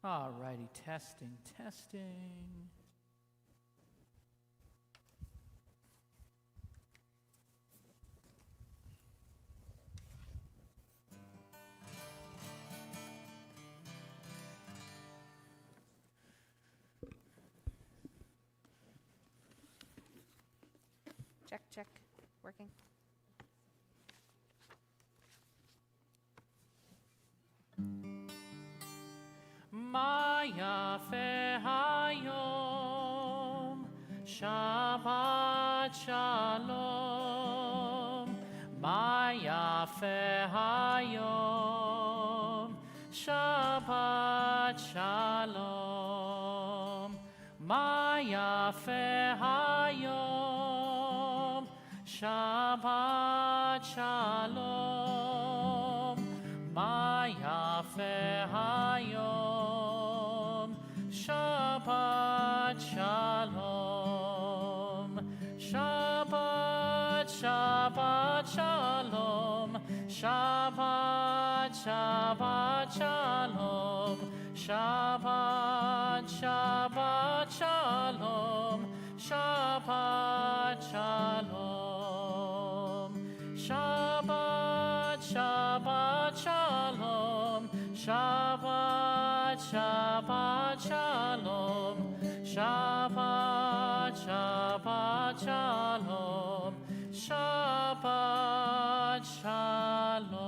All righty, testing, testing. Check, check. Working. Ma yafe hayom, Shabbat shalom. Ma yafe hayom, Shabbat shalom. Ma yafe hayom, Shabbat shalom. Ma yafe hayom, Shabbat shalom. Shabbat, Shabbat shalom. Shabbat, Shabbat shalom. Shabbat, Shabbat shalom. Shabbat shalom. Shabbat, Shabbat shalom. Shabbat, Shabbat shalom. Shabbat, Shabbat shalom. Shabbat shalom.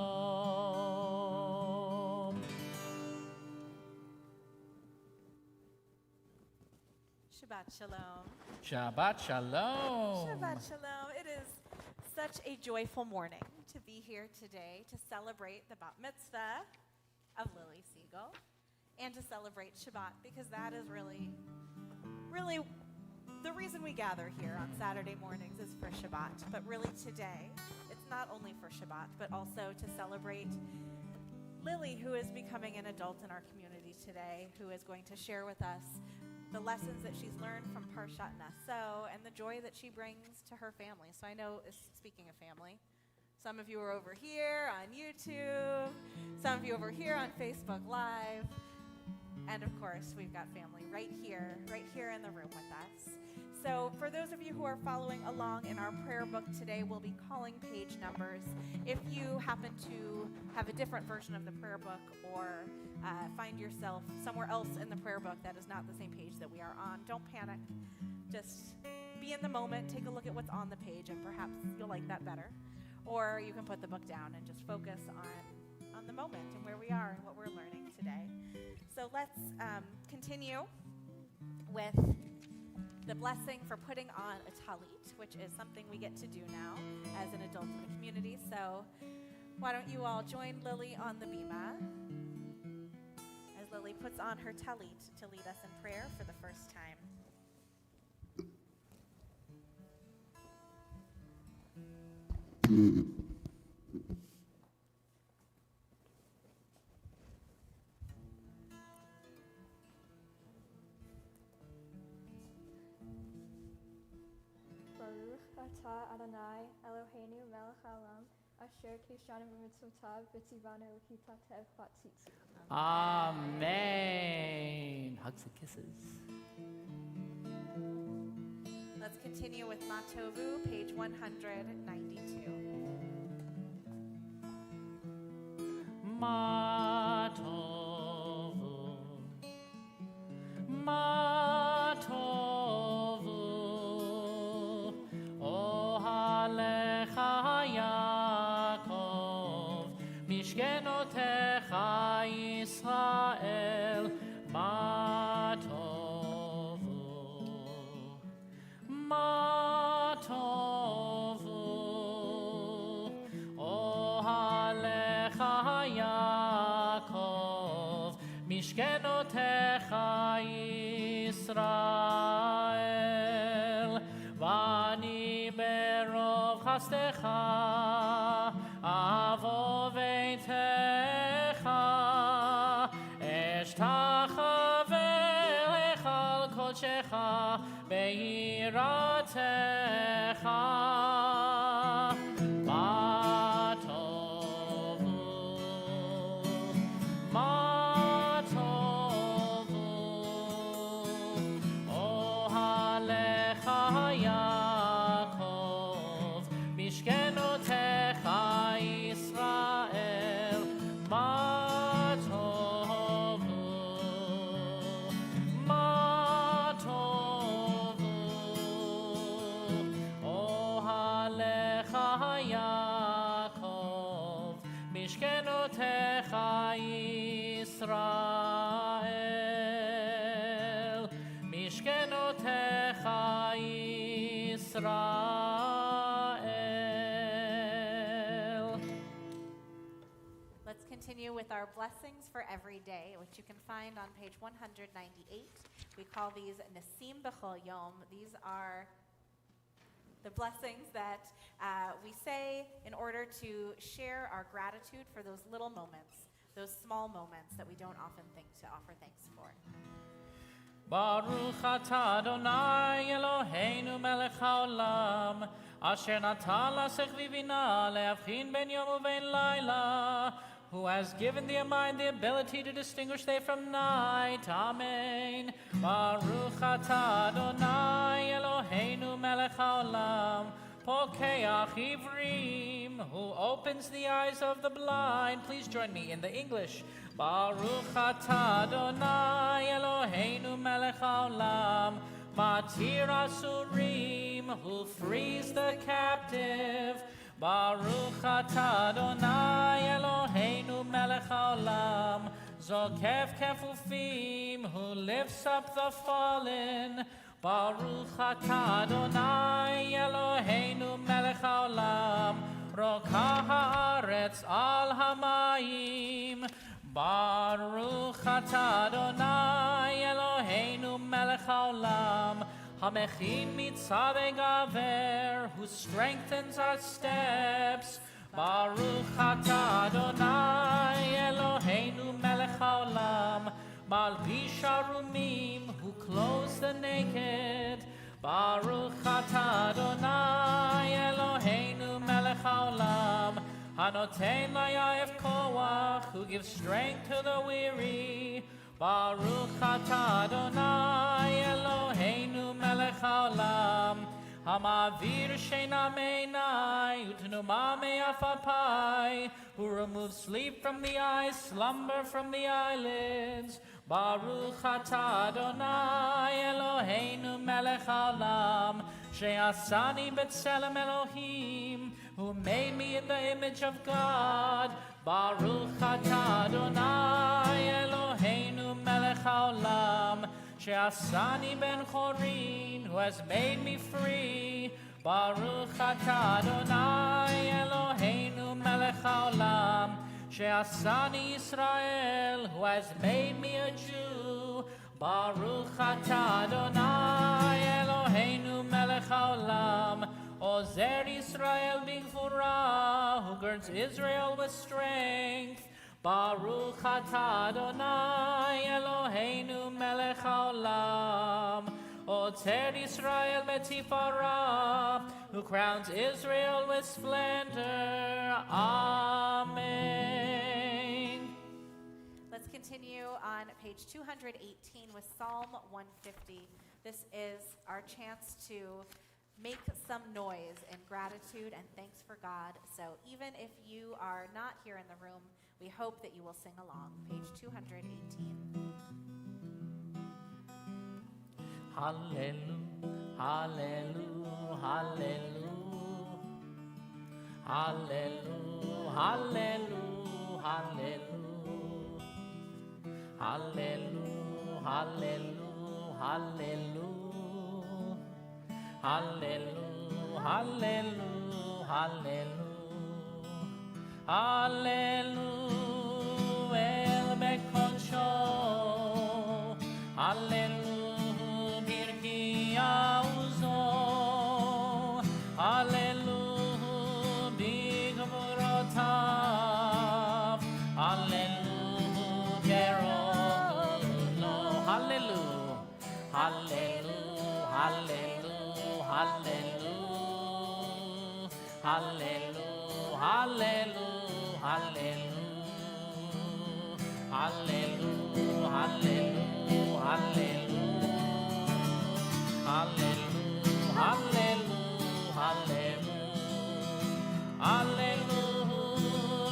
Shabbat shalom. Shabbat shalom. Shabbat shalom. It is such a joyful morning to be here today to celebrate the bat mitzvah of Lily Siegel and to celebrate Shabbat, because that is really the reason we gather here on Saturday mornings is for Shabbat. But really today, it's not only for Shabbat, but also to celebrate Lily, who is becoming an adult in our community today, who is going to share with us the lessons that she's learned from Parshat Naso and the joy that she brings to her family. So I know, speaking of family, some of you are over here on YouTube, some of you over here on Facebook Live, and of course, we've got family right here in the room with us. So for those of you who are following along in our prayer book today, we'll be calling page numbers. If you happen to have a different version of the prayer book or find yourself somewhere else in the prayer book that is not the same page that we are on, don't panic. Just be in the moment, take a look at what's on the page, and perhaps you'll like that better. Or you can put the book down and just focus on the moment and where we are and what we're learning today. So let's continue with the blessing for putting on a talit, which is something we get to do now as an adult in the community. So why don't you all join Lily on the bima as Lily puts on her talit to lead us in prayer for the first time. Baruch atah Adonai Eloheinu melech haolam asher kishanu b'mitzvotav v'tzivanu hipatev b'tzitzu. Amen. Hugs and kisses. Let's continue with Matovu, page 192. Matovu, Matovu, Ohalecha Yaakov, Mishkenotecha Yisrael, Matovu, Matovu, Ohalecha Yaakov, Mishkenotecha Yisrael, Vani berov chastecha, avo veitecha, eshtacha velechal kodshecha, beiratecha. Matovu, Matovu, Israel. Let's continue with our blessings for every day, which you can find on page 198. We call these Nasim B'chol Yom. These are the blessings that we say in order to share our gratitude for those little moments, those small moments that we don't often think to offer thanks for. Baruch atah Adonai Eloheinu melech haolam, asher natan lasech v'bina le'avchin ben yom u'ben laila, who has given thee a mind the ability to distinguish day from night. Amen. Baruch atah Adonai Eloheinu melech haolam, pokeach ivrim, who opens the eyes of the blind. Please join me in the English. Baruch atah Adonai Eloheinu melech haolam, matir asurim, who frees the captive. Baruch atah Adonai Eloheinu melech haolam, zokef kefufim, who lifts up the fallen. Baruch atah Adonai Eloheinu melech haolam, rokah haaretz al hamayim. Baruch atah Adonai Eloheinu melech haolam, hamechin mitzvah gaver, who strengthens our steps. Baruch atah Adonai Eloheinu melech haolam, malbish arumim, who clothes the naked. Baruch atah Adonai Eloheinu melech haolam, hanoten layav koach, who gives strength to the weary. Baruch atah Adonai Eloheinu melech haolam, hamavir sheina meinai utnuma me'afapai, who removes sleep from the eyes, slumber from the eyelids. Baruch atah Adonai Eloheinu melech haolam, she'asani b'tselem Elohim, who made me in the image of God. Baruch atah Adonai Eloheinu melech haolam, she'asani ben chorin, who has made me free. Baruch atah Adonai Eloheinu melech haolam, she'asani Yisrael, who has made me a Jew. Baruch atah Adonai Eloheinu melech haolam, Ozer Yisrael b'gvura, who girds Israel with strength. Baruch atah Adonai Eloheinu melech haolam, Ozer Yisrael b'tifara, who crowns Israel with splendor. Amen. Let's continue on page 218 with Psalm 150. This is our chance to make some noise in gratitude and thanks for God. So even if you are not here in the room, we hope that you will sing along. Page 218. Hallelujah, hallelujah, hallelujah, hallelujah, hallelujah, hallelujah, hallelujah, hallelujah, hallelujah. Hallelujah, hallelujah, hallelujah, hallelujah, el bekodsho, hallelujah, birki auzo, hallelujah, bigvurotav, hallelujah, gerolo, hallelujah, hallelujah, hallelujah. Hallelujah, hallelujah, hallelujah, hallelujah, hallelujah, hallelujah, hallelujah, hallelujah, hallelujah, hallelujah,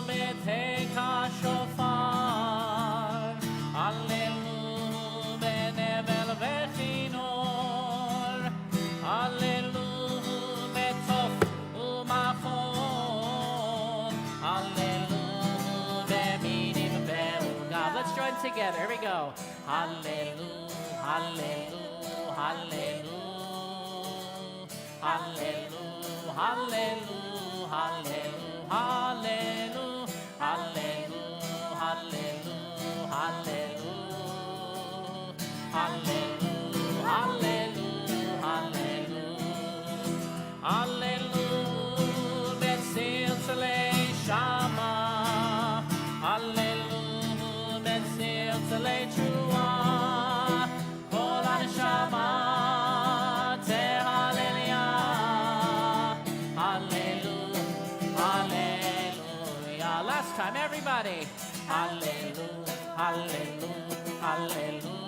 beteka shofar, hallelujah, benevel vechinor, hallelujah, betof umachon, hallelujah, beminim be'ugav. Let's join together. Here we go. Hallelujah, hallelujah, hallelujah, Hallelujah, hallelujah, hallelujah, hallelujah, hallelujah, hallelujah, hallelujah, hallelujah, hallelujah, hallelujah, Betzil Tzalei Shama, hallelujah, Betzil Tzalei Trua, Kol HaNeshama, Hallelujah, hallelujah. Last time, everybody. Hallelujah, hallelujah, hallelujah,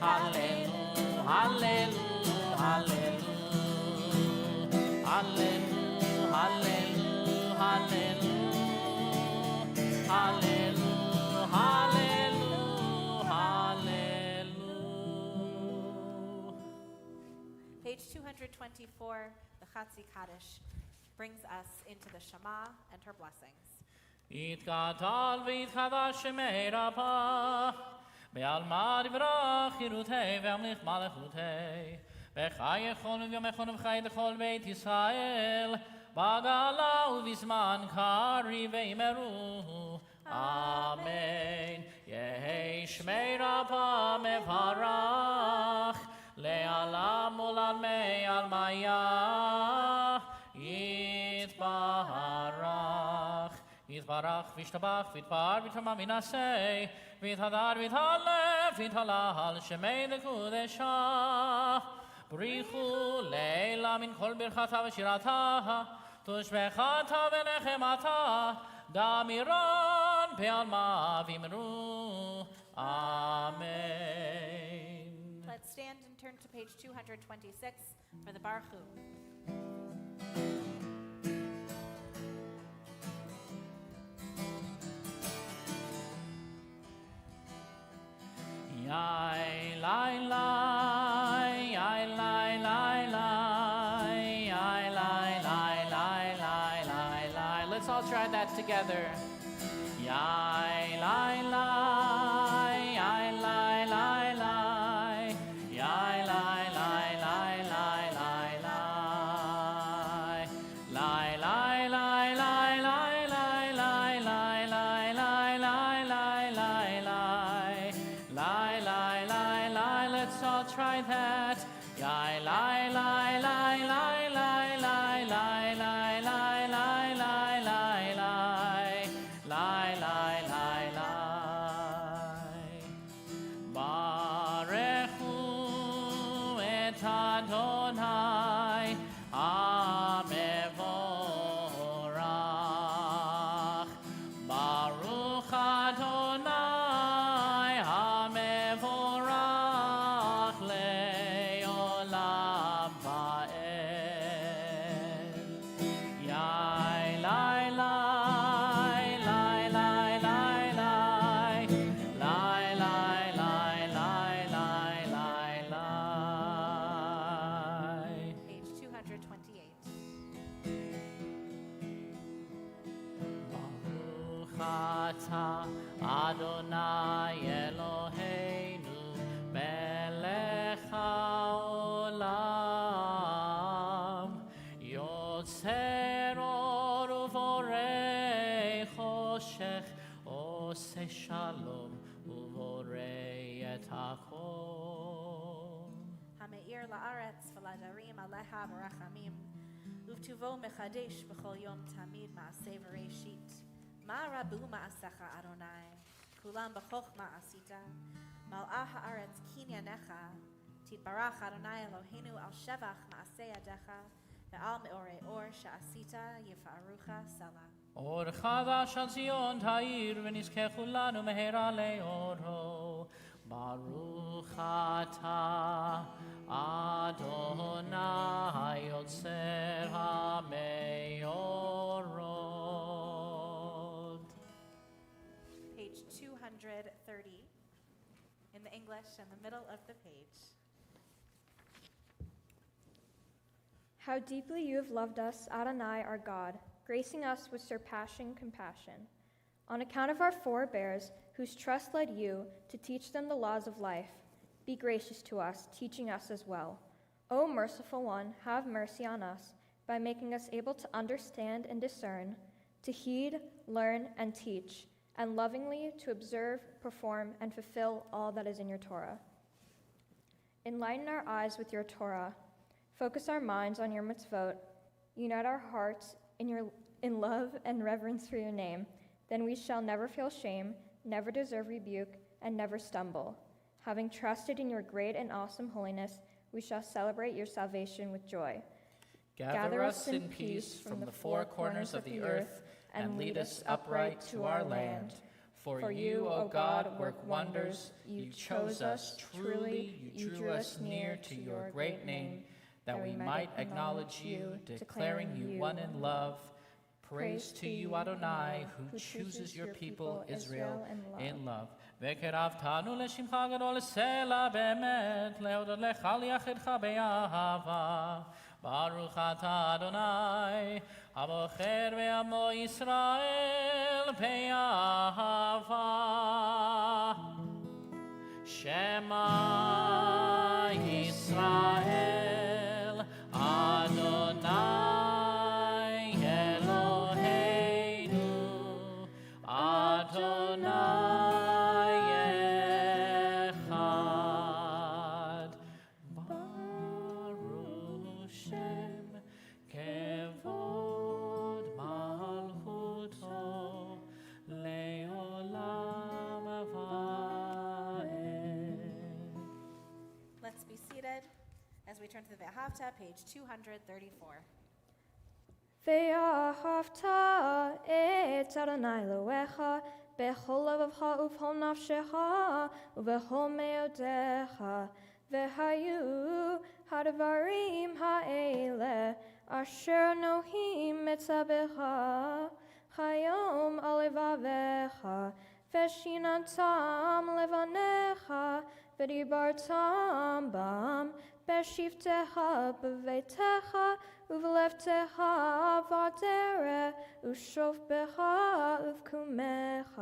hallelujah, hallelujah, hallelujah, hallelujah, hallelujah, hallelujah, hallelujah, hallelujah, hallelujah. Page 224, the Chatzi Kaddish, brings us into the Shema and her blessings. יתגדל ויתחדש שמי רבה, בעלמא דברה חירותי והמליך מלכותי, בחי יכול וביום יכול ובחי לכל בית ישראל, בגלה ובזמן קריב ואמרו, אמן. יהי שמי רבה מברך, לעלם ולעלמי עלמיה, יתברך. יתברך וישתבח ויתפאר ויתרומם וינשא ויתהדר ויתהלל ויתהלל שמי לקודשה בריחו לילה מן כל ברכתה ושירתה תושבחתה ונחמתה דמירון בעלמא ואמרו אמן. Let's stand and turn to page 226 for the Baruch Hu. Yai lai lai, yai lai lai lai, yai lai lai lai lai lai lai. Let's all try that together. Yai lai lai, yai lai lai lai, yai lai lai lai lai lai lai, lai lai lai lai lai lai lai lai lai lai lai lai lai lai. Lie, lie, lie, lie, let's all try that. Lie, lie, lie, lie, lie, lie, lie, lie, lie, lie, lie, lie, lie, lie, lie, lie, lie, lie. Barechu et Adonai, Amevorach. Baruch Adonai. Adonai Eloheinu melech haolam yotzer or uvorei choshech oseh shalom uvorei et hakol. Hameir la'aretz v'ladarim aleha v'rachamim uvtuvo mechadesh b'chol yom tamid ma'aseh v'reishit. Ma rabu ma'asecha Adonai, kulam b'chochma asita, mal'ah ha'aretz kinyanecha, titbarach Adonai Eloheinu al shevach ma'aseh yadecha, ve'al me'orei or she'asita yifa'arucha selah. Or chadash al Zion ta'ir v'nizkeh kulanu mehera le'oro, Baruch atah Adonai yotzer ha'meyorot. Page 230 in the English in the middle of the page. How deeply you have loved us, Adonai, our God, gracing us with surpassing compassion. On account of our forebears, whose trust led you to teach them the laws of life, be gracious to us, teaching us as well. O merciful one, have mercy on us by making us able to understand and discern, to heed, learn, and teach, and lovingly to observe, perform, and fulfill all that is in your Torah. Enlighten our eyes with your Torah, focus our minds on your mitzvot, unite our hearts in love and reverence for your name. Then we shall never feel shame, never deserve rebuke, and never stumble. Having trusted in your great and awesome holiness, we shall celebrate your salvation with joy. Gather us in peace from the four corners of the earth, and lead us upright to our land. For you, O God, work wonders. You chose us truly. You drew us near to your great name, that we might acknowledge you, declaring you one in love. Praise to you, Adonai, who chooses your people, Israel, in love. וקרבתנו לשמך הגדול לסלע באמת, להודות לך ליחידך באהבה. ברוך אתה אדוני, הבוחר בעמו ישראל באהבה. שמע ישראל, אדוני אלוהינו, אדוני אחד. ברוך שם כבוד מלכותו לעולם ועד. Let's be seated as we turn to the Haftorah, page 234. ואהבת את אדוני אלוהיך בכל לבבך ובכל נפשך ובכל מאודך. והיו הדברים האלה אשר נוהים מצווך היום על לבביך, ושיננתם לבניך, ודיברתם בם בשבתך בביתך ובלבתך בדרך ושופך ובקומך,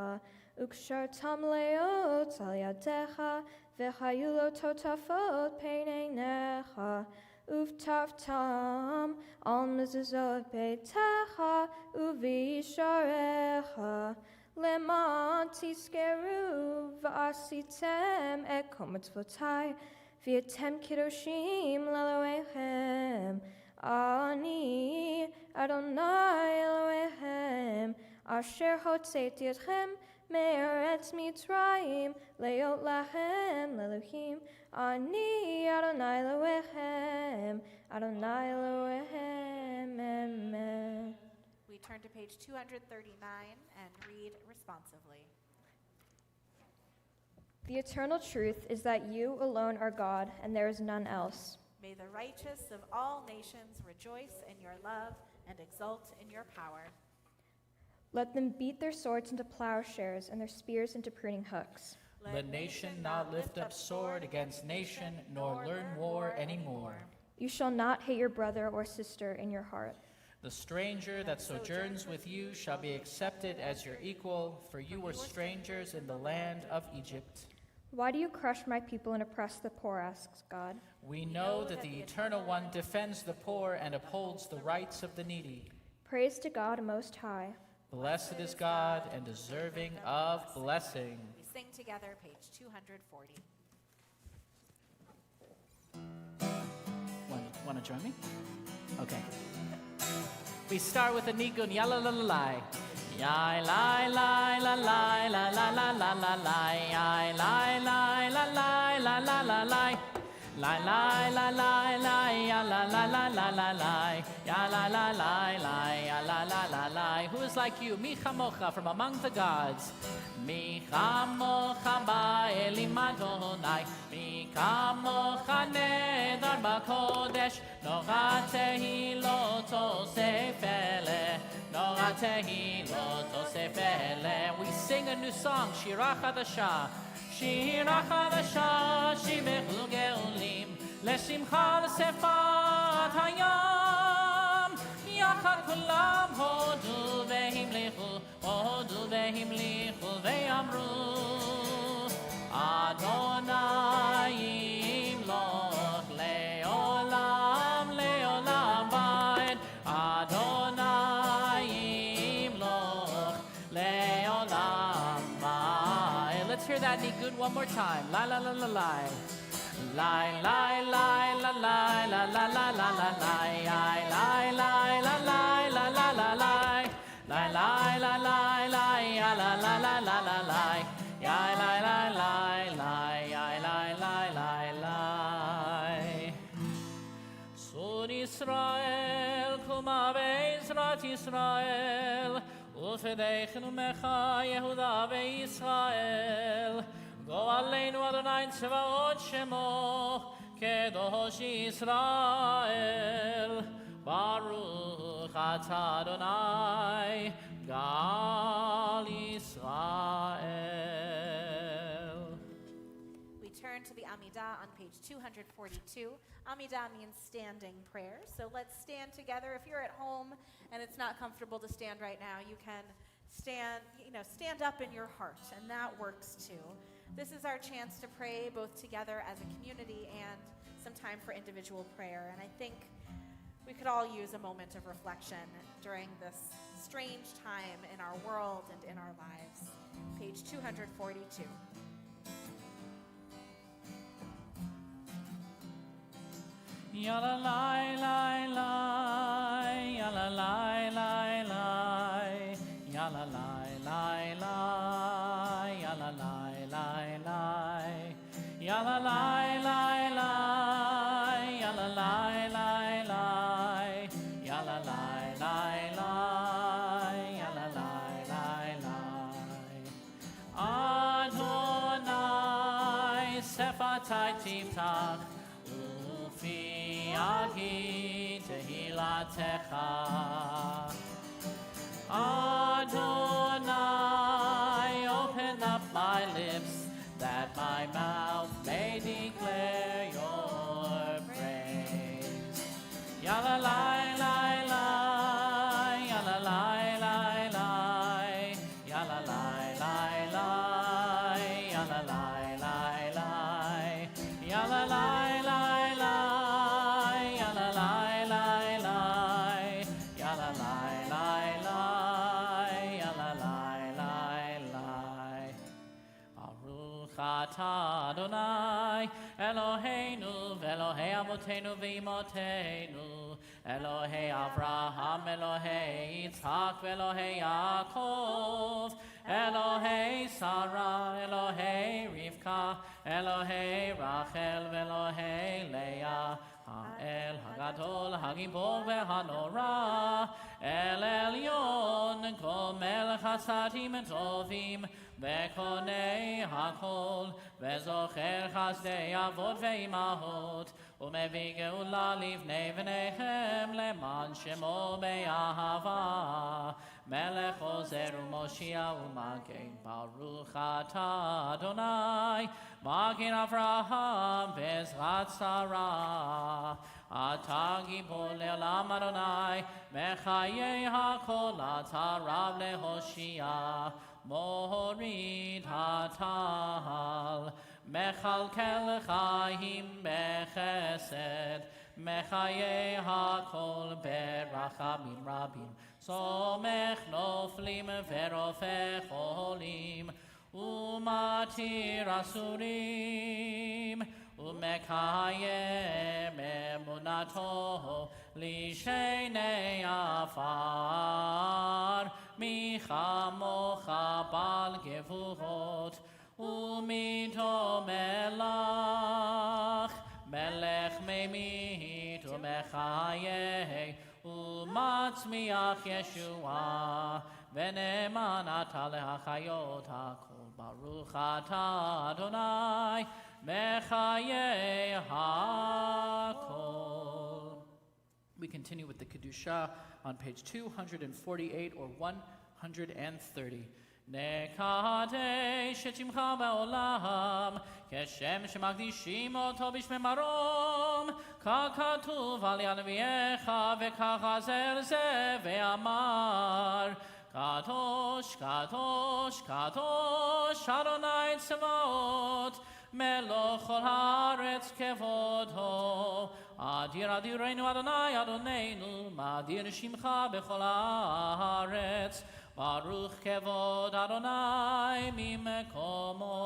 וקשרתם להיות על ידיך, והיו לו תותפות פן עיניך, וכתבתם על מזוזות ביתך ובשעריך, למען תזכרו ועשיתם את כל מצוותיי, והייתם קדושים לאלוהיכם. אני אדוני אלוהיכם, אשר הוצאתי אתכם מארץ מצרים, להיות לכם לאלוהים. אני אדוני אלוהיכם, אדוני אלוהיכם, amen. We turn to page 239 and read responsively. The eternal truth is that you alone are God, and there is none else. May the righteous of all nations rejoice in your love and exult in your power. Let them beat their swords into plowshares and their spears into pruning hooks. Let nation not lift up sword against nation, nor learn war anymore. You shall not hate your brother or sister in your heart. The stranger that sojourns with you shall be accepted as your equal, for you were strangers in the land of Egypt. Why do you crush my people and oppress the poor, asks God. We know that the Eternal One defends the poor and upholds the rights of the needy. Praise to God Most High. Blessed is God and deserving of blessing. We sing together, page 240. Want to join me? Okay. We start with a nigun, yalla la la la. Yai la la la la la la la la la la. Yai la la la la la la la la. La la la la la ya la la la la la la ya la la la la ya la la la la. Who is like you? Mi chamocha from among the gods. Mi chamocha ba'elim Adonai. Mi chamocha nedar b'kodesh. Nora tehilot osef eleh. Nora tehilot osef eleh. We sing a new song, Shira Chadashah. שירה חדשה שימחו גאולים לשמחה לשפת הים יחד כולם הודו והמליכו ואמרו אדוני ימלוך לעולם one more time. Lie, lie, lie, lie, lie. Lie, lie, lie, lie, lie, lie, lie, lie, lie, lie, lie, lie, lie, lie, lie, lie, lie, lie, lie, lie. Lie, lie, lie, lie, lie, ya, la, la, la, la, la, lie. Ya, lie, lie, lie, lie, ya, lie, lie, lie, lie. Sod Yisrael, kuma be'ezrat Yisrael, ufedeichenu mecha Yehuda ve'Yisrael. Go aleinu Adonai tzvaot shemo, kedosh Yisrael. Baruch atah Adonai, Gal Yisrael. We turn to the Amidah on page 242. Amidah means standing prayer. So let's stand together. If you're at home and it's not comfortable to stand right now, you can stand up in your heart, and that works too. This is our chance to pray both together as a community and some time for individual prayer. And I think we could all use a moment of reflection during this strange time in our world and in our lives. Page 242. Yalla lie, lie, lie, yalla lie, lie, lie, yalla lie, lie, lie, yalla lie, lie, lie, yalla lie, lie, lie, yalla lie, lie, lie, yalla lie, lie, lie, yalla lie, lie, lie. Adonai sefatai tiftach, ufi agi tehilatecha. Adonai, open up my lips, that my mouth may declare your praise. Yalla lie, lie, lie, yalla lie, lie, lie, yalla lie, lie, lie, yalla lie, lie, lie, yalla lie, lie, lie, yalla lie, lie, lie, yalla lie, lie, lie, yalla lie, lie, lie. Baruch atah Adonai, Eloheinu ve'Elohei avotenu ve'imotenu, Elohei Avraham, Elohei Yitzhak, ve'Elohei Yaakov, Elohei Sarah, Elohei Rivka, Elohei Rachel, ve'Elohei Leah, Ha'el Hagadol, Hagibor ve'Hanora, El Elyon, Gomel Chasadim Tovim, Ve'konei hakol, ve'zocher chasdei avot ve'imahot, u'mevi geula livnei v'nechem leman shemo be'ahava, melech ozer u'moshia u'magen, Baruch atah Adonai, magen Avraham ve'ezrat Sarah, atah gibor le'olam Adonai, mechayei hakol atah rav lehoshia, Morid hatal, mechalkel chaim bechesed, mechaye hakol berachamim rabim, somech noflim verofech olim, umatir asurim, umekayem emunato lishenei afar, michamocha bal gevurot, umito melach, melech memit umechayeh, umatzmiach Yeshua, v'ne'eman ata lehachayot hakol. Baruch atah Adonai, mechayeh hakol. We continue with the Kedoshah on page 248 or 130. Nekadesh et shimcha ba'olam, keshem shemagdishim oto b'shmei marom, kakatuv al yanviecha v'kachazer ze ve'amar, kadosh, kadosh, kadosh, Adonai tzvaot, melech kol haaretz kevodo. Adir adirenu Adonai Adonenu, Madir shimcha bechol haaretz. Baruch kevod Adonai mimekomo,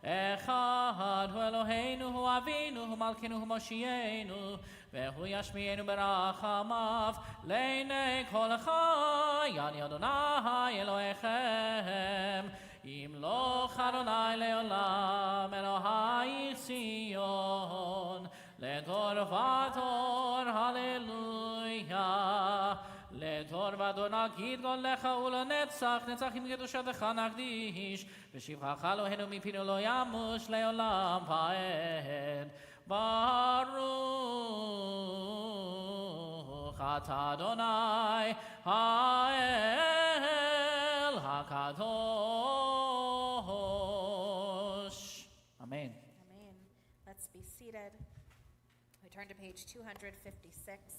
אחד הוא אלוהינו, הוא אבינו, הוא מלכנו, הוא מושיענו, והוא ישמיענו ברחמיו, לעיני כל החי, אני אדוני אלוהיכם, ימלוך אדוני לעולם, אלוהי ציון, לדור ודור, הללויה. לדור ודור נגיד גולך ולנצח, נצחים קדושתך נקדיש, ושבחך אלוהינו מפינו לא ימוש לעולם ועד. ברוך אתה אדוני האל הקדוש. Amen. Amen. Let's be seated. We turn to page 256.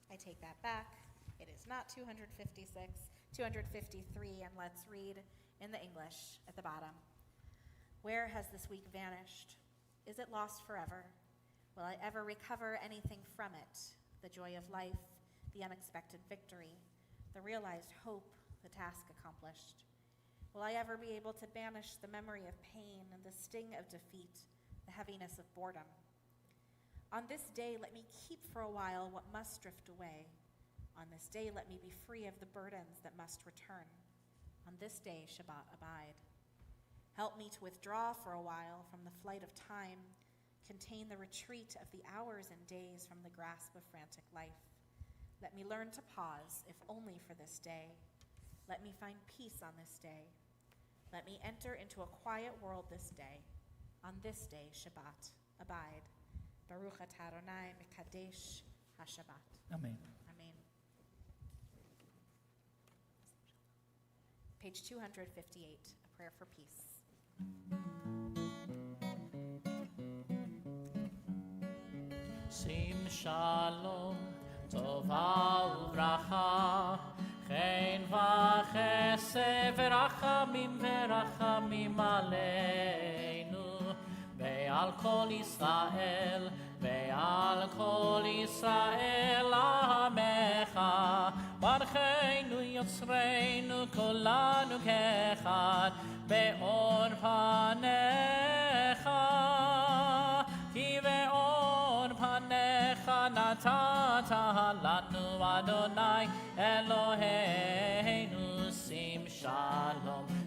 I take that back. It is not 256, 253, and let's read in the English at the bottom. Where has this week vanished? Is it lost forever? Will I ever recover anything from it? The joy of life, the unexpected victory, the realized hope, the task accomplished. Will I ever be able to banish the memory of pain and the sting of defeat, the heaviness of boredom? On this day, let me keep for a while what must drift away. On this day, let me be free of the burdens that must return. On this day, Shabbat, abide. Help me to withdraw for a while from the flight of time, contain the retreat of the hours and days from the grasp of frantic life. Let me learn to pause, if only for this day. Let me find peace on this day. Let me enter into a quiet world this day. On this day, Shabbat, abide. Baruch atah Adonai mekadesh haShabbat. Amen. Amen. Page 258, a prayer for peace. שים שלום, טובה וברכה, חן וחסד ורחמים ורחמים עלינו, ועל כל ישראל, ועל כל ישראל עמך, ברכנו יוצרנו כולנו כאחד, באור פניך, כי באור פניך נתת לנו אדוני אלוהינו.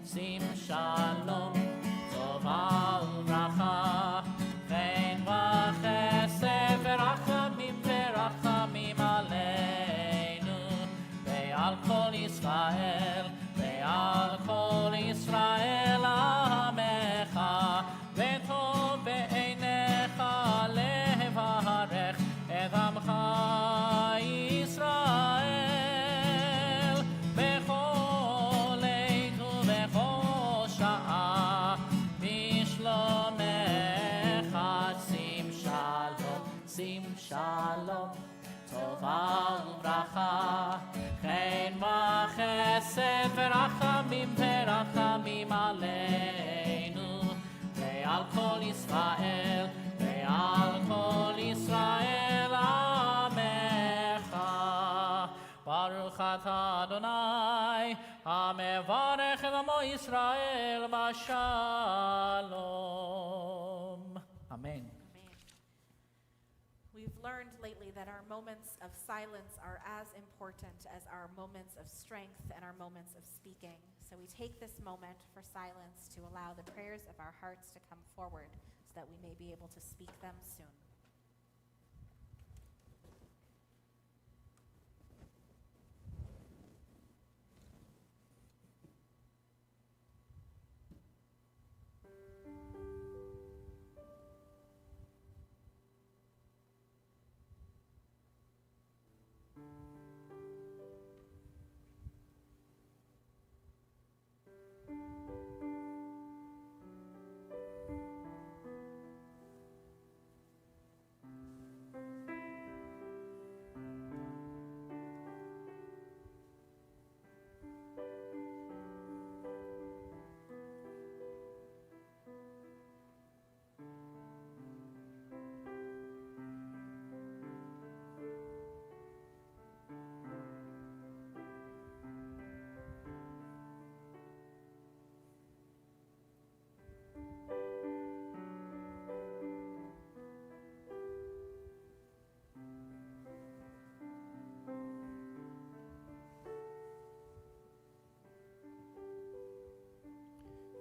שים שלום, טובה וברכה, חן וחסד ורחמים ורחמים עלינו, ועל כל ישראל, ועל כל ישראל עמך, וטוב בעיניך לברך את עמך ישראל, בכל עת ובכל שעה בשלומך. שים שלום, טובה וברכה, חן וחסד ורחמים ורחמים עלינו, ועל כל ישראל, ועל כל ישראל עמך. ברוך אתה אדוני המברך את עמו ישראל בשלום. אמן. We've learned lately that our moments of silence are as important as our moments of strength and our moments of speaking. So we take this moment for silence to allow the prayers of our hearts to come forward so that we may be able to speak them soon.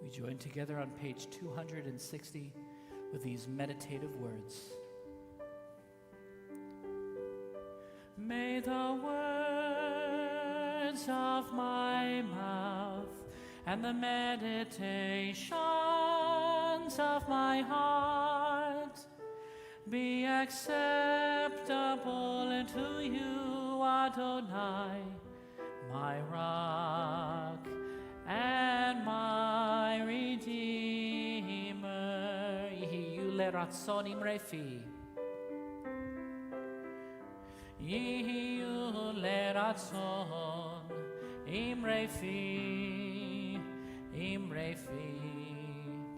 We join together on page 260 with these meditative words. May the words of my mouth and the meditations of my heart be acceptable unto you, Adonai, my rock and my redeemer. Yihiyu leratzon imrefi. Yihiyu leratzon imrefi.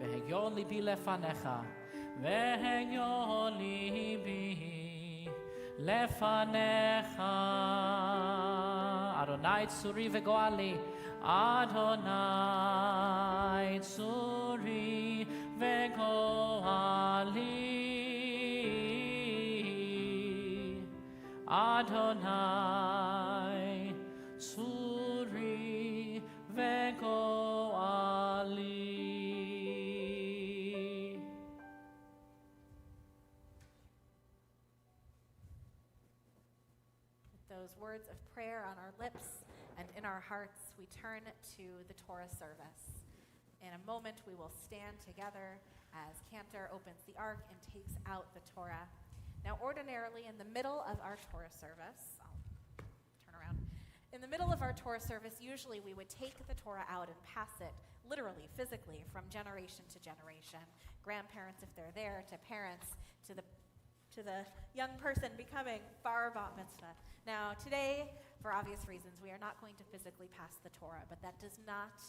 Ve'hegyon libi lefanecha. Ve'hegyon libi lefanecha. Adonai tzuri ve'goali. Adonai tzuri ve'goali. Adonai tzuri ve'goali. With those words of prayer on our lips and in our hearts, we turn to the Torah service. In a moment, we will stand together as Cantor opens the ark and takes out the Torah. Now, ordinarily, in the middle of our Torah service, I'll turn around. In the middle of our Torah service, usually we would take the Torah out and pass it, literally, physically, from generation to generation. Grandparents, if they're there, to parents, to the young person becoming bar bat mitzvah. Now, today, for obvious reasons, we are not going to physically pass the Torah, but that does not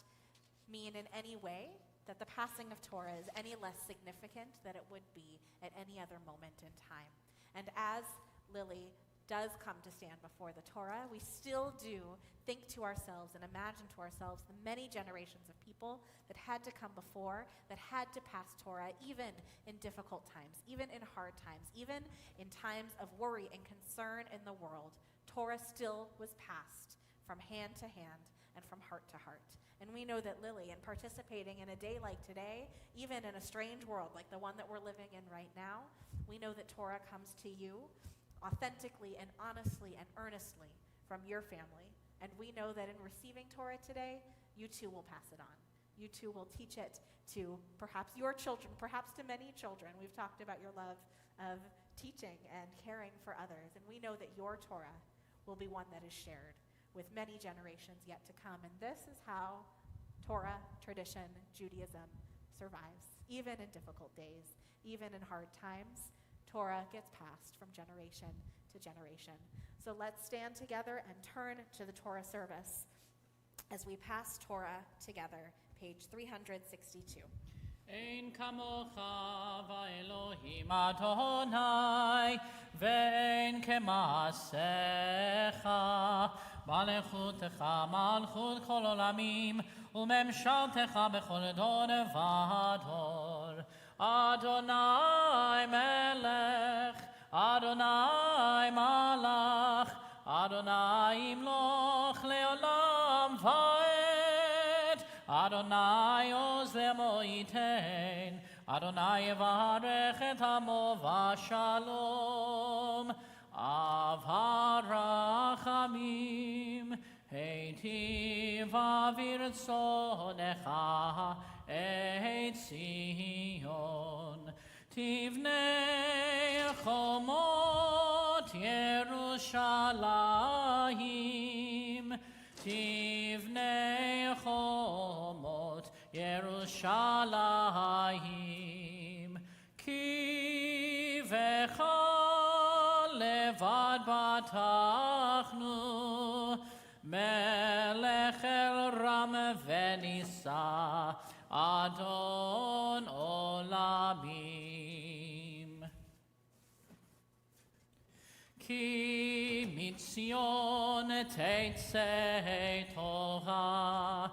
mean in any way that the passing of Torah is any less significant than it would be at any other moment in time. And as Lily does come to stand before the Torah, we still do think to ourselves and imagine to ourselves the many generations of people that had to come before, that had to pass Torah, even in difficult times, even in hard times, even in times of worry and concern in the world. Torah still was passed from hand to hand and from heart to heart. And we know that Lily, in participating in a day like today, even in a strange world like the one that we're living in right now, we know that Torah comes to you authentically and honestly and earnestly from your family. And we know that in receiving Torah today, you too will pass it on. You too will teach it to perhaps your children, perhaps to many children. We've talked about your love of teaching and caring for others. And we know that your Torah will be one that is shared with many generations yet to come. And this is how Torah, tradition, Judaism survives. Even in difficult days, even in hard times, Torah gets passed from generation to generation. So let's stand together and turn to the Torah service as we pass Torah together, page 362. Ein kamocha va'elohim Adonai ve'en kemasecha malechutecha malchut kol olamim u'memshaltecha bechol dor v'dor Adonai melech Adonai malach Adonai imloch leolam va'ed Adonai oz lemoitein, Adonai yevarech et hamo v'shalom, avarachamim, heitiv avirtzonecha et Zion, tivnei chomot Yerushalayim, tivnei chomot Yerushalayim ki vecha levad batachnu melech el ram venisa adon olamim ki mitzion teitzei Torah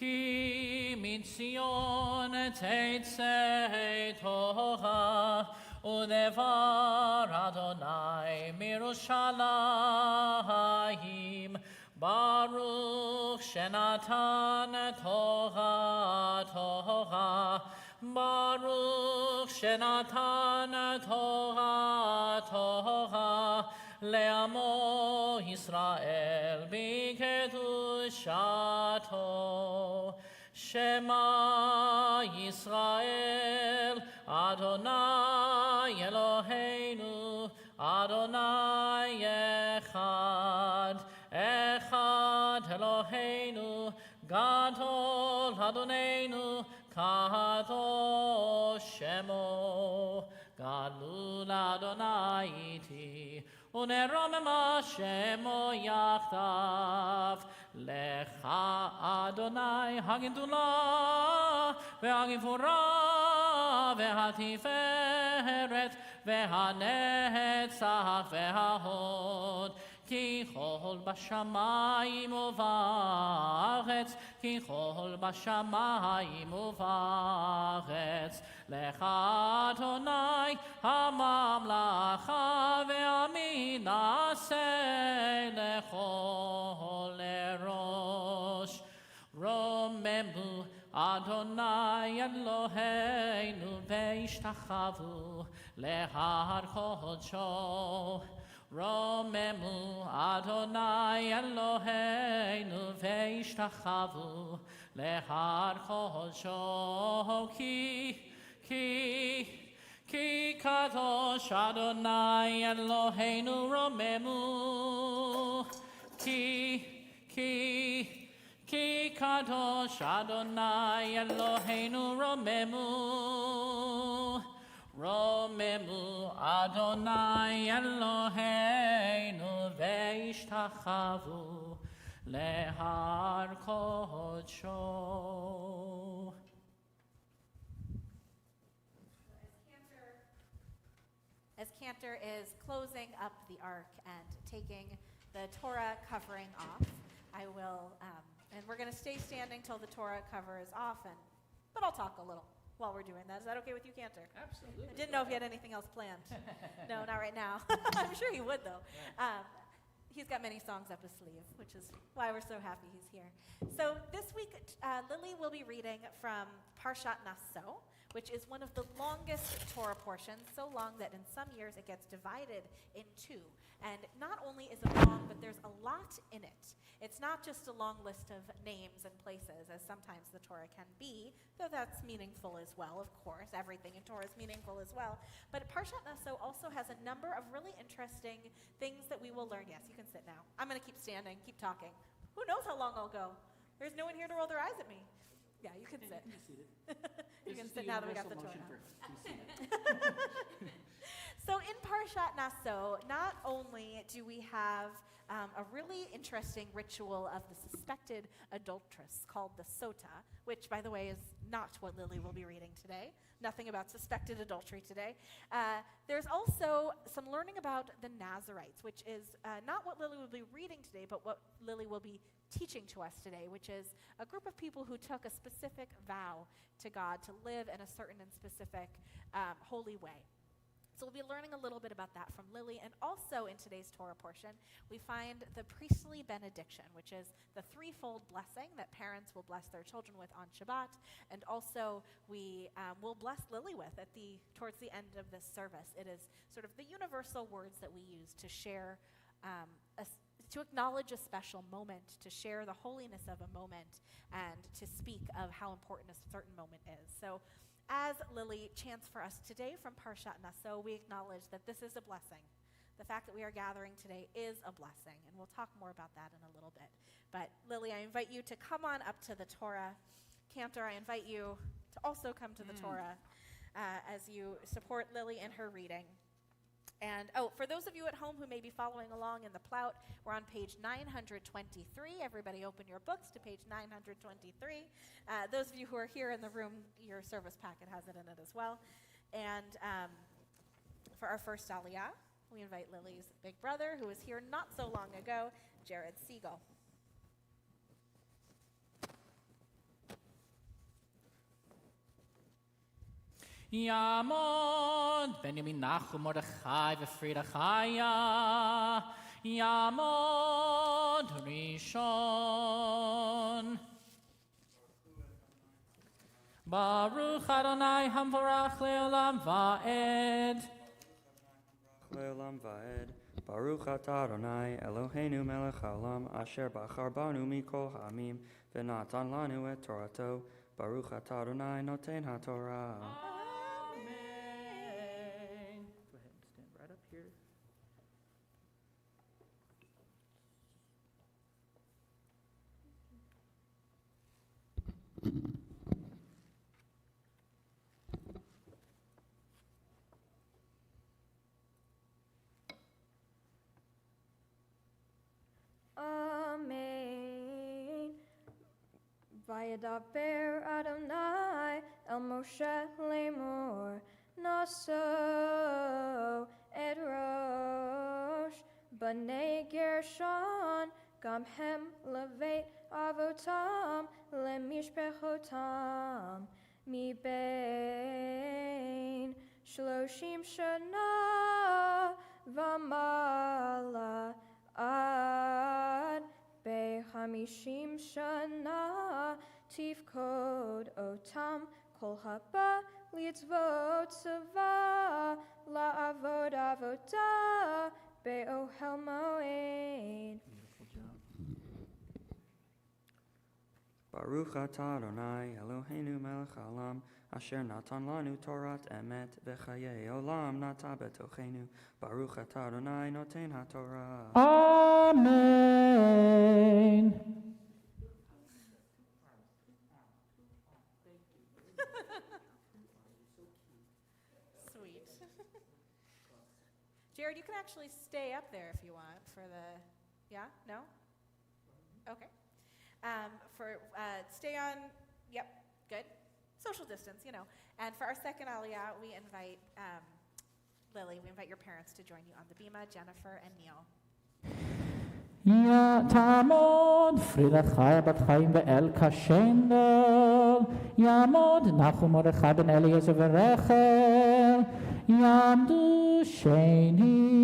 Ki mitzion teitzei Torah udevar Adonai mirushalayim Baruch Shenatan Torah Torah. Baruch Shenatan Torah Torah. Le'amo Yisrael b'kedushato. Shema Yisrael Adonai Eloheinu Adonai Echad Echad Eloheinu Gadol Adonenu Kadosh Shemo Gadol Adonai iti Uneromem Shemo Yachtav Lecha Adonai Hagidula Ve'agivura Ve'hatiferet Ve'hanetzach Ve'hahod Ki chol b'shamayim u'va'aretz Ki chol b'shamayim u'va'aretz Lecha Adonai ha'mamlacha ve'amin na'aseh lechol erosh Romemu Adonai Eloheinu ve'ishtachavu lehar kodsho Romemu Adonai Eloheinu ve'ishtachavu lehar kodsho Ki kadosh Adonai Eloheinu Romemu Ki kadosh Adonai Eloheinu Romemu Adonai Eloheinu ve'ishtachavu lehar kodsho. As Cantor is closing up the ark and taking the Torah covering off, I will, and we're going to stay standing till the Torah cover is off, but I'll talk a little while we're doing that. Is that okay with you, Cantor? Absolutely. I didn't know if you had anything else planned. No, not right now. I'm sure he would, though. He's got many songs up his sleeve, which is why we're so happy he's here. So this week, Lily will be reading from Parshat Naso, which is one of the longest Torah portions, so long that in some years it gets divided in two. And not only is it long, but there's a lot in it. It's not just a long list of names and places, as sometimes the Torah can be, though that's meaningful as well, of course. Everything in Torah is meaningful as well. But Parshat Naso also has a number of really interesting things that we will learn. Yes, you can sit now. I'm going to keep standing, keep talking. Who knows how long I'll go? There's no one here to roll their eyes at me. Yeah, you can sit. You can sit now that we got the Torah. So in Parshat Naso, not only do we have a really interesting ritual of the suspected adulteress called the sota, which, by the way, is not what Lily will be reading today. Nothing about suspected adultery today. There's also some learning about the Nazarites, which is not what Lily will be reading today, but what Lily will be teaching to us today, which is a group of people who took a specific vow to God to live in a certain and specific holy way. So we'll be learning a little bit about that from Lily. And also in today's Torah portion, we find the priestly benediction, which is the threefold blessing that parents will bless their children with on Shabbat. And also we will bless Lily with towards the end of this service. It is sort of the universal words that we use to share, to acknowledge a special moment, to share the holiness of a moment, and to speak of how important a certain moment is. So as Lily chants for us today from Parshat Naso, we acknowledge that this is a blessing. The fact that we are gathering today is a blessing, and we'll talk more about that in a little bit. But Lily, I invite you to come on up to the Torah. Cantor, I invite you to also come to the Torah as you support Lily in her reading. And, for those of you at home who may be following along in the Plout, we're on page 923. Everybody open your books to page 923. Those of you who are here in the room, your service packet has it in it as well. And for our first Aliyah, we invite Lily's big brother, who was here not so long ago, Jared Siegel. Yamod Benjamin Nachum Mordechai v'Frida Chaya Yamod Yod Rishon. Baruch Adonai Hamvorach Leolam Va'ed. Leolam Va'ed. Baruch atah Adonai Eloheinu melech haolam asher bachar banu mikol ha'amim v'natan lanu et Torato. Baruch atah Adonai noten ha'Torah. Amen. Go ahead and stand right up here. Amen. Vayadaber Adonai El Moshe Lemor Naso Et Rosh B'nei Gershon Gam Hem Levet Avotam Lemishpechotam Mi Bein Shloshim Shana V'mala Ad Behamishim Shana Tifkod Otam Kol Haba Litzvot Seva La'avod Avodah Be'ohel Moed. Beautiful job. Baruch atah Adonai Eloheinu melech haolam asher natan lanu Torat emet v'chayei olam nata betochenu. Baruch atah Adonai noten ha'Torah. Amen. Sweet. Jared, you can actually stay up there if you want for the, yeah? No? Okay. Stay on, yep, good. Social distance, you know. And for our second aliyah, we invite Lily, we invite your parents to join you on the bima, Jennifer and Neil. Ya Tamod, Friedat Chaya Bat Chaim Ve'el Kashendel, Yamod, Nachum Mordechai Ben Eliezer Verechel, Yamdu Sheni.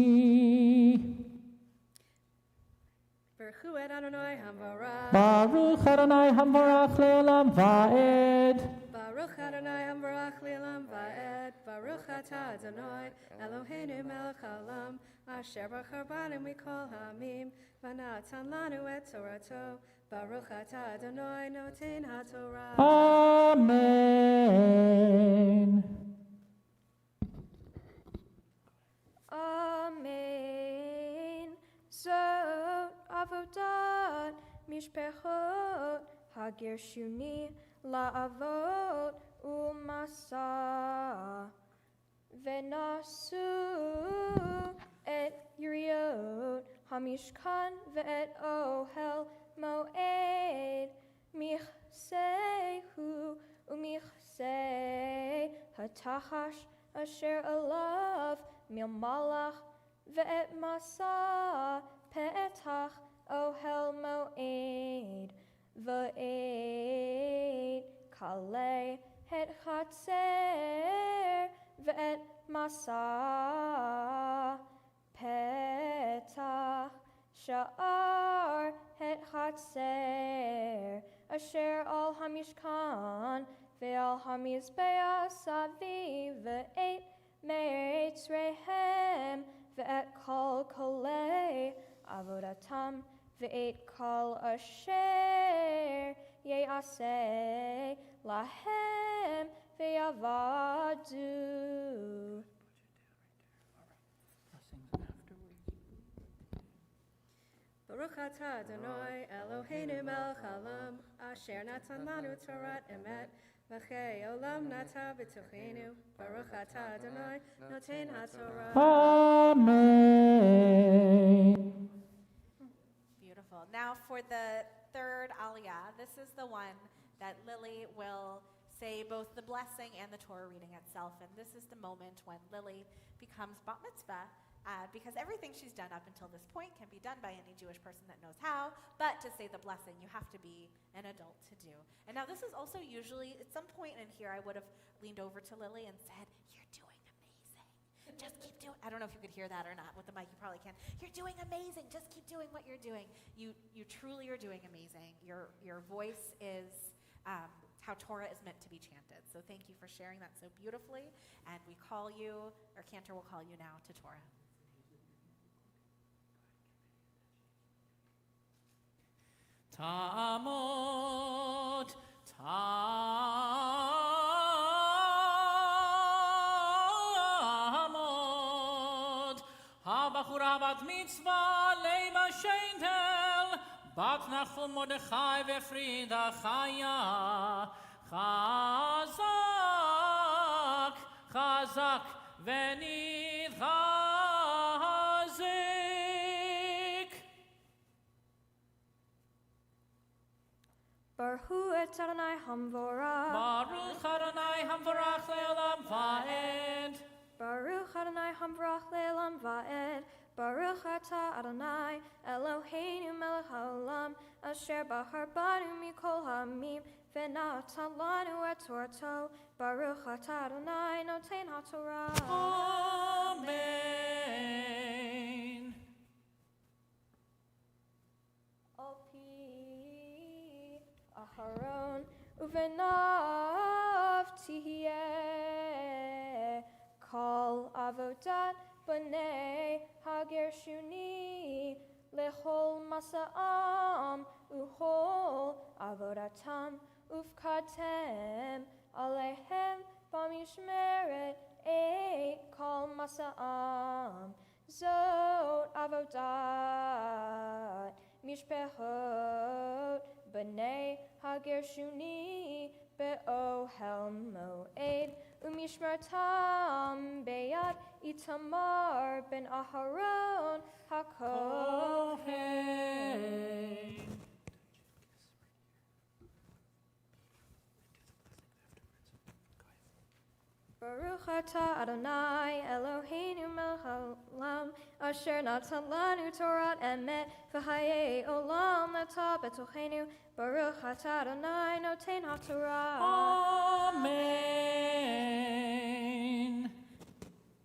Baruch Adonai Hamvarach. Baruch Adonai Hamvorach Leolam Va'ed. Baruch Adonai Hamvarach Leolam Va'ed. Baruch atah Adonai Eloheinu melech haolam asher bachar banu mikol ha'amim v'natan lanu et Torato. Baruch atah Adonai noten ha'Torah. Amen. Amen. Zot avodat mishpechot hagershuni la'avot umasa venasu et yiriot hamishkan ve'et ohel moed michsehu umichsei hatachash asher alav milmalach ve'et masa pe'etach ohel moed ve'et kalei het chatzer ve'et masa petach sha'ar het chatzer asher al hamishkan ve'al hamizbeah saviv ve'et me'etz rehem ve'et kol kolei avodatam ve'et kol asher ye'aseh lahem ve'avadu. Blessings afterwards. Baruch atah Adonai Eloheinu melech haolam asher natan lanu Torat emet v'chei olam nata b'tochenu. Baruch atah Adonai noten ha'Torah. Amen. Beautiful. Now for the third aliyah, this is the one that Lily will say both the blessing and the Torah reading itself. And this is the moment when Lily becomes bat mitzvah, because everything she's done up until this point can be done by any Jewish person that knows how, but to say the blessing, you have to be an adult to do. And now this is also usually, at some point in here, I would have leaned over to Lily and said, "You're doing amazing." just keep doing. I don't know if you could hear that or not with the mic. You probably can. You're doing amazing. Just keep doing what you're doing. You truly are doing amazing. Your voice is how Torah is meant to be chanted. So thank you for sharing that so beautifully. And we call you, or Cantor will call you now to Torah. Tamod, Habachura bat mitzvah lema shentel, bat Nachum Mordechai vefrida chaya, chazak, chazak v'nidchazik. Baruch et Adonai Hamvorach. Baruch Adonai hamvarach le'olam va'ed. Baruch Adonai Hamvorach le'olam va'ed. Baruch atah Adonai Eloheinu melech haolam asher bahar banu mikol ha'amim v'natan lanu et Torato. Baruch atah Adonai noten ha'torah. Amen. Al pi Aharon uvenav tihyeh kol avodat b'nei hagershuni lechol masa'am uchol avodatam ufkatem alehem b'mishmeret et kol masa'am zot avodat mishpechot b'nei hagershuni be'ohel moed umishmartam beyad Itamar ben Aharon hakohen. Baruch atah Adonai Eloheinu melech haolam asher natan lanu Torah emet v'hayei olam nata betochenu. Baruch atah Adonai noten haftorah. Amen.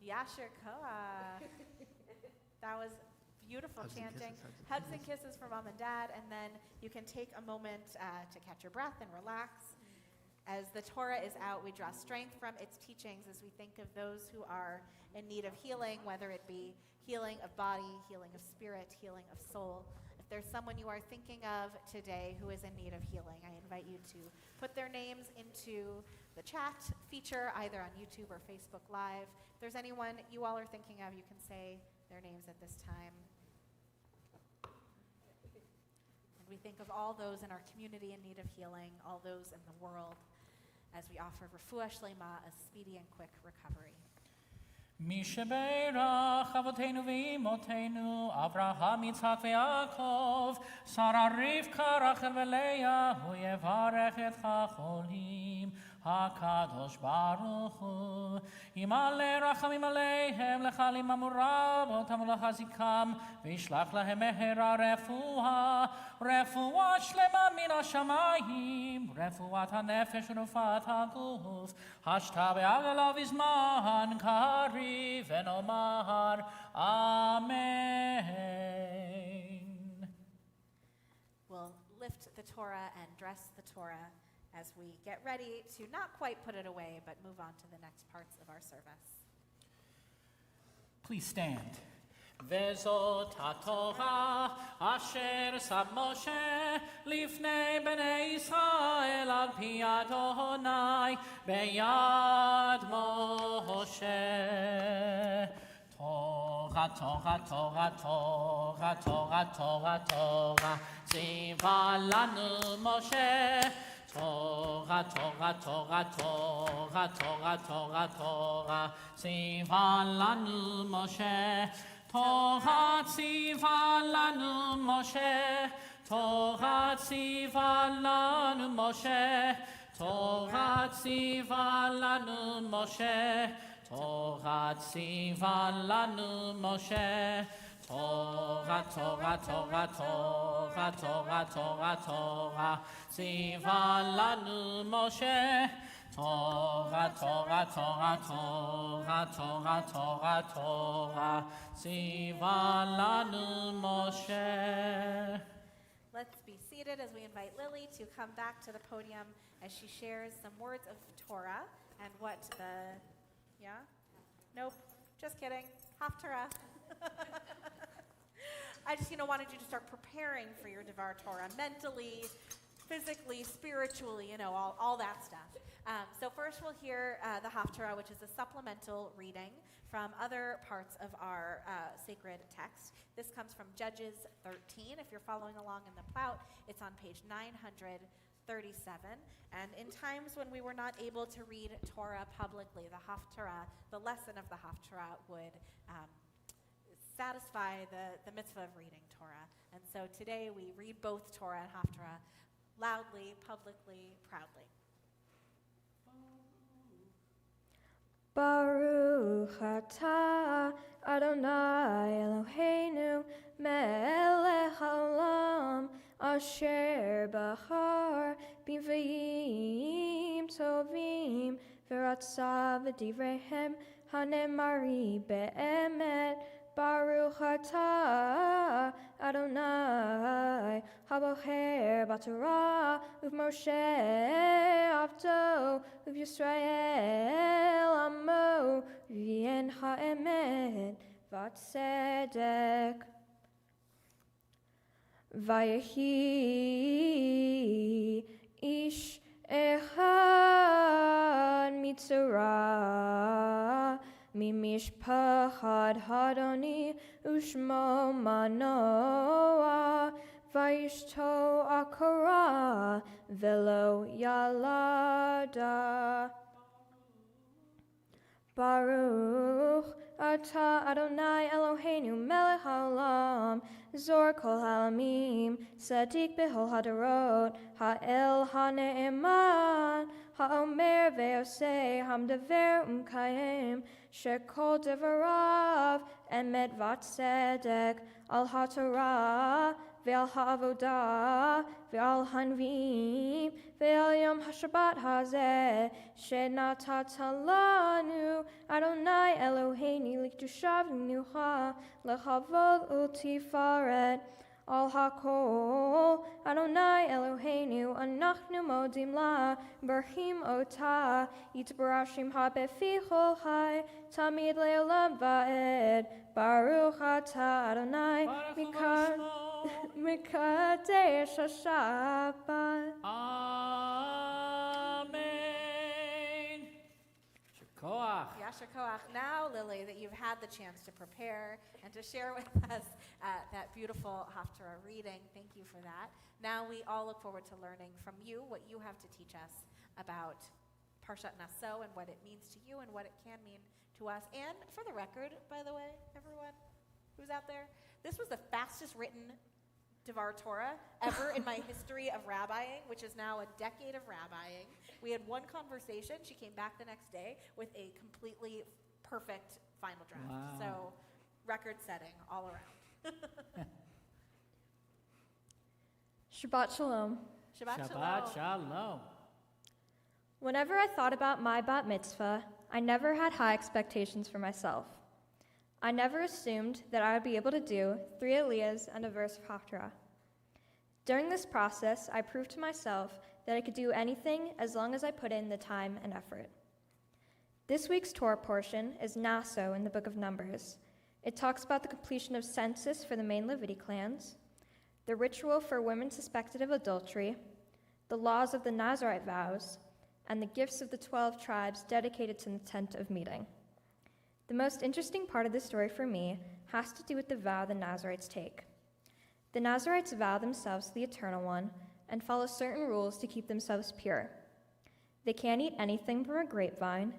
Yasher Koach. That was beautiful chanting. Hugs and kisses for mom and dad, and then you can take a moment to catch your breath and relax. As the Torah is out, we draw strength from its teachings as we think of those who are in need of healing, whether it be healing of body, healing of spirit, healing of soul. If there's someone you are thinking of today who is in need of healing, I invite you to put their names into the chat feature, either on YouTube or Facebook Live. If there's anyone you all are thinking of, you can say their names at this time. And we think of all those in our community in need of healing, all those in the world, as we offer refuah shlema, a speedy and quick recovery. Misheberach avotenu ve'imotenu Avraham, Yitzhak ve'Yaakov Sarah, Rivka, Rachel ve'Leah Hu yevarech etcha cholim HaKadosh Baruch Hu Yimale rachamim aleihem lechalim amurabot amulachazikam V'yishlach lahem mehera refuah shlema min hashamayim refuat hanefesh u'rufat haguf hashta be'agalav izman kari v'nomar Amen. We'll lift the Torah and dress the Torah as we get ready to not quite put it away, but move on to the next parts of our service. Please stand. Vezot haTorah asher sam Moshe lifnei bnei Yisrael al pi Adonai beyad Moshe. Torah, Torah, Torah, Torah, Torah, Torah, Torah, tziva lanu Moshe. Torah, Torah, Torah, Torah, Torah, Torah, Torah, tziva lanu Moshe. Torah, tziva lanu Moshe. Torah, tziva lanu Moshe. Torah, tziva lanu Moshe. Torah, tziva lanu Moshe. Torah, Torah, Torah, Torah, Torah, Torah, Torah, tziva lanu Moshe. Torah, Torah, Torah, Torah, Torah, Torah, Torah, Tziva lanu Moshe. Let's be seated as we invite Lily to come back to the podium as she shares some words of Torah and what the, Nope, just kidding. Haftorah. I just, wanted you to start preparing for your Devar Torah mentally, physically, spiritually, all that stuff. So first we'll hear the Haftorah, which is a supplemental reading from other parts of our sacred text. This comes from Judges 13. If you're following along in the Plout, it's on page 937. And in times when we were not able to read Torah publicly, the Haftorah, the lesson of the Haftorah would satisfy the mitzvah of reading Torah. And so today we read both Torah and Haftorah loudly, publicly, proudly. Baruch atah Adonai Eloheinu melech haolam asher bachar b'nviim tovim v'ratza v'divrehem hanemari be'emet. Baruch atah Adonai habocher b'Torah u'Moshe avdo u'Yisrael amo v'yen ha'emet v'tzedek. Vayehi ish echad mitzorah mimishpachad hadoni ushmo manoah vayishto akara velo yalada. Baruch atah Adonai Eloheinu melech haolam zor kol halamim sadik behol hadarot ha'el ha'ne'eman ha'omer ve'oseh hamdaver umkayim shekol devarav emet v'tzedek al ha'torah ve'al ha'avodah ve'al hanvim ve'al yom ha'shabbat hazeh she'natata lanu Adonai Eloheinu likdushav v'minucha lechavod u'tifaret al hakol Adonai Eloheinu anachnu modim la barhim ota yitbarashim ha'befichol hai tamid le'olam va'ed. Baruch atah Adonai mikadesh ha'shabbat. Amen. Shekoach. Yasher koach. Now, Lily, that you've had the chance to prepare and to share with us that beautiful Haftorah reading, thank you for that. Now we all look forward to learning from you what you have to teach us about Parshat Naso and what it means to you and what it can mean to us. And for the record, by the way, everyone who's out there, this was the fastest written Devar Torah ever in my history of rabbiing, which is now a decade of rabbiing. We had one conversation. She came back the next day with a completely perfect final draft. Wow. So record setting all around. Shabbat Shalom. Shabbat Shabbat shalom. Shalom. Whenever I thought about my bat mitzvah, I never had high expectations for myself. I never assumed that I would be able to do 3 aliyahs and a verse of Haftorah. During this process, I proved to myself that I could do anything as long as I put in the time and effort. This week's Torah portion is Naso in the book of Numbers. It talks about the completion of census for the main Leviti clans, the ritual for women suspected of adultery, the laws of the Nazirite vows, and the gifts of the 12 tribes dedicated to the tent of meeting. The most interesting part of this story for me has to do with the vow the Nazirites take. The Nazirites vow themselves to the Eternal One and follow certain rules to keep themselves pure. They can't eat anything from a grapevine,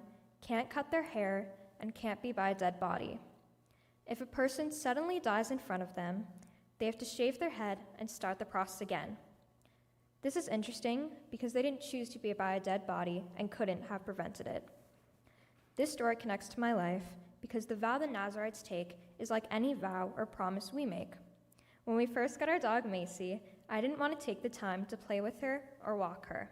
can't cut their hair, and can't be by a dead body. If a person suddenly dies in front of them, they have to shave their head and start the process again. This is interesting because they didn't choose to be by a dead body and couldn't have prevented it. This story connects to my life because the vow the Nazirites take is like any vow or promise we make. When we first got our dog Macy, I didn't want to take the time to play with her or walk her.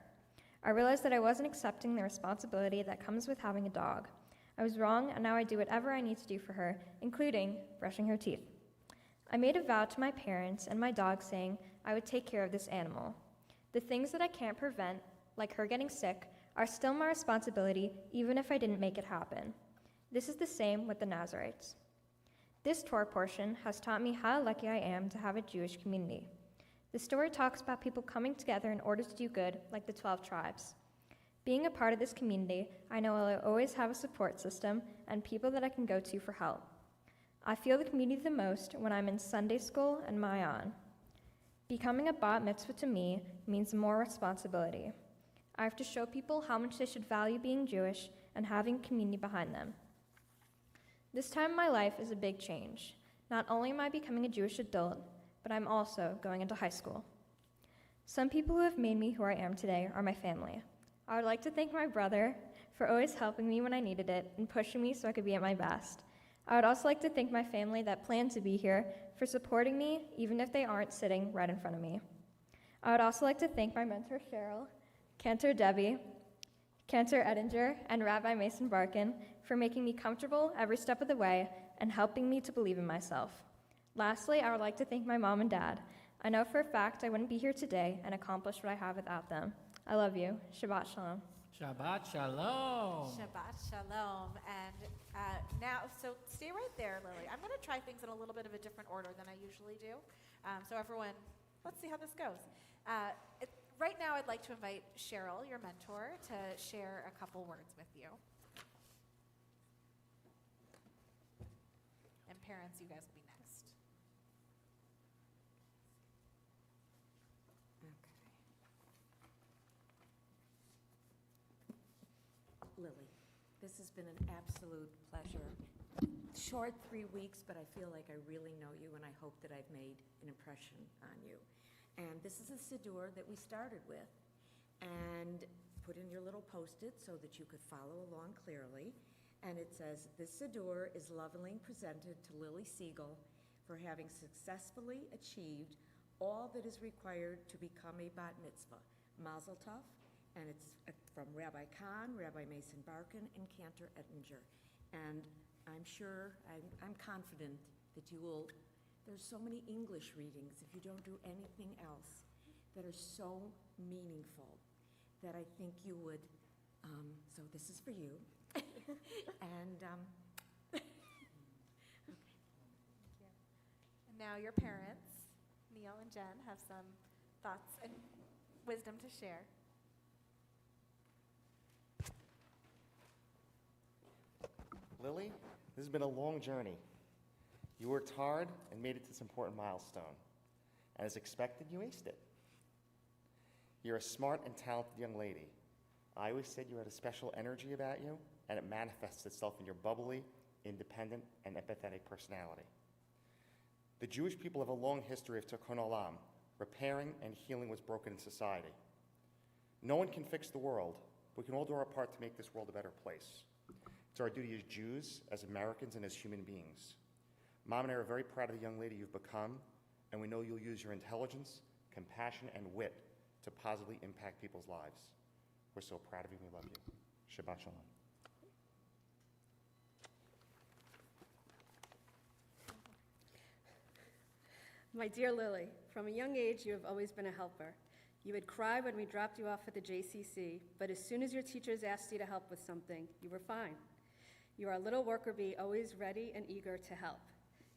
I realized that I wasn't accepting the responsibility that comes with having a dog. I was wrong, and now I do whatever I need to do for her, including brushing her teeth. I made a vow to my parents and my dog saying I would take care of this animal. The things that I can't prevent, like her getting sick, are still my responsibility even if I didn't make it happen. This is the same with the Nazarites. This Torah portion has taught me how lucky I am to have a Jewish community. The story talks about people coming together in order to do good, like the 12 tribes. Being a part of this community, I know I'll always have a support system and people that I can go to for help. I feel the community the most when I'm in Sunday school and Mayan. Becoming a bat mitzvah to me means more responsibility. I have to show people how much they should value being Jewish and having a community behind them. This time in my life is a big change. Not only am I becoming a Jewish adult, but I'm also going into high school. Some people who have made me who I am today are my family. I would like to thank my brother for always helping me when I needed it and pushing me so I could be at my best. I would also like to thank my family that planned to be here for supporting me, even if they aren't sitting right in front of me. I would also like to thank my mentor, Cheryl, Cantor Debbie, Cantor Edinger, and Rabbi Mason Barkin for making me comfortable every step of the way and helping me to believe in myself. Lastly, I would like to thank my mom and dad. I know for a fact I wouldn't be here today and accomplish what I have without them. I love you. Shabbat Shalom. Shabbat Shalom. Shabbat Shalom. And now, so stay right there, Lily. I'm going to try things in a little bit of a different order than I usually do. So everyone, let's see how this goes. Right now, I'd like to invite Cheryl, your mentor, to share a couple words with you. And parents, you guys will be next. Lily, this has been an absolute pleasure. Short 3 weeks, but I feel like I really know you, and I hope that I've made an impression on you. And this is a siddur that we started with, and put in your little post-it so that you could follow along clearly. And it says, this siddur is lovingly presented to Lily Siegel for having successfully achieved all that is required to become a bat mitzvah. Mazel tov. And it's from Rabbi Kahn, Rabbi Mason Barkin, and Cantor Ettinger. And I'm sure, I'm confident that you will, there's so many English readings, if you don't do anything else, that are so meaningful that I think you would, so this is for you. And, okay. And now your parents, Neil and Jen, have some thoughts and wisdom to share. Lily, this has been a long journey. You worked hard and made it to this important milestone. And as expected, you aced it. You're a smart and talented young lady. I always said you had a special energy about you, and it manifests itself in your bubbly, independent, and empathetic personality. The Jewish people have a long history of tikkun olam, repairing and healing what's broken in society. No one can fix the world, but we can all do our part to make this world a better place. It's our duty as Jews, as Americans, and as human beings. Mom and I are very proud of the young lady you've become, and we know you'll use your intelligence, compassion, and wit to positively impact people's lives. We're so proud of you, we love you. Shabbat Shalom. My dear Lily, from a young age, you have always been a helper. You would cry when we dropped you off at the JCC, but as soon as your teachers asked you to help with something, you were fine. You are a little worker bee, always ready and eager to help.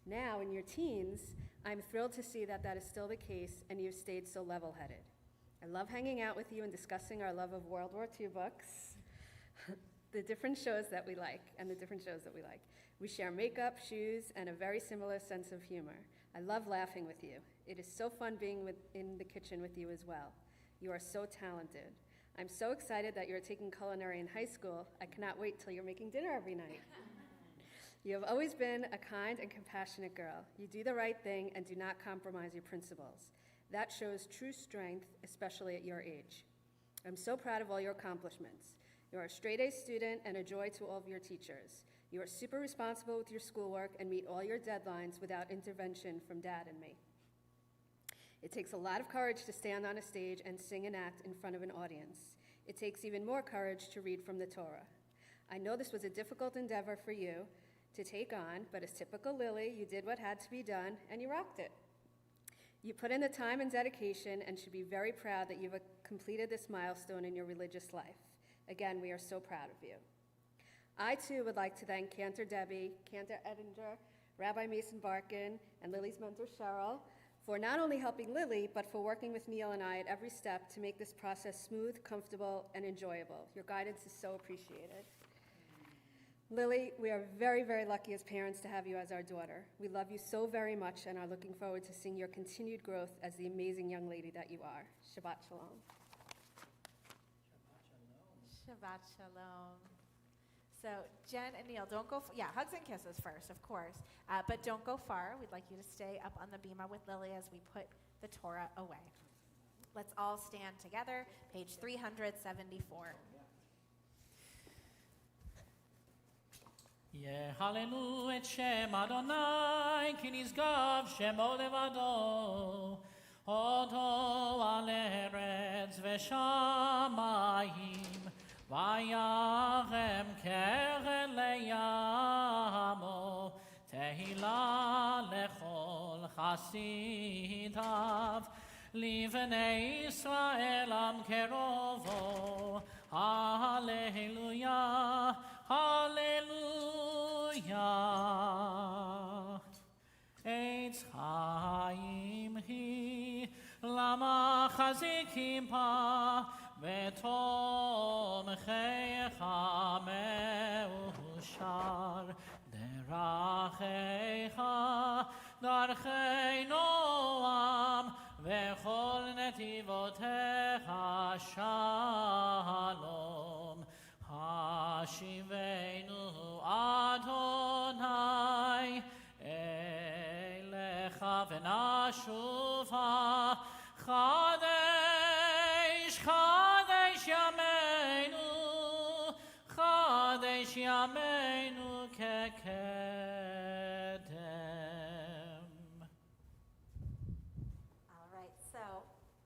Now, in your teens, I'm thrilled to see that that is still the case, and you've stayed so level-headed. I love hanging out with you and discussing our love of World War II books, the different shows that we like, and the different shows that we like. We share makeup, shoes, and a very similar sense of humor. I love laughing with you. It is so fun being in the kitchen with you as well. You are so talented. I'm so excited that you're taking culinary in high school. I cannot wait till you're making dinner every night. You have always been a kind and compassionate girl. You do the right thing and do not compromise your principles. That shows true strength, especially at your age. I'm so proud of all your accomplishments. You are a straight-A student and a joy to all of your teachers. You are super responsible with your schoolwork and meet all your deadlines without intervention from Dad and me. It takes a lot of courage to stand on a stage and sing and act in front of an audience. It takes even more courage to read from the Torah. I know this was a difficult endeavor for you to take on, but as typical Lily, you did what had to be done, and you rocked it. You put in the time and dedication and should be very proud that you've completed this milestone in your religious life. Again, we are so proud of you. I, too, would like to thank Cantor Debbie, Cantor Edinger, Rabbi Mason Barkin, and Lily's mentor, Cheryl, for not only helping Lily, but for working with Neil and I at every step to make this process smooth, comfortable, and enjoyable. Your guidance is so appreciated. Lily, we are very, very lucky as parents to have you as our daughter. We love you so very much and are looking forward to seeing your continued growth as the amazing young lady that you are. Shabbat Shalom. Shabbat Shalom. So Jen and Neil, don't go, hugs and kisses first, of course, but don't go far. We'd like you to stay up on the bima with Lily as we put the Torah away. Let's all stand together, page 374. יהללו את שם אדוני, כי נשגב שמו לבדו. אותו על ארץ ושמיים, ויחם קרן לימו. תהילה לכל חסידיו, לבני ישראל עם קרובו. הללויה, הללויה. עץ חיים היא, למה חזיקים בה, ותומכיך מאושר. דרכיך דרכי נועם, וכל נתיבותיך שלום. השיבנו אדוני אליך ונשובה. חדש חדש ימינו, חדש ימינו כקדם. All right, so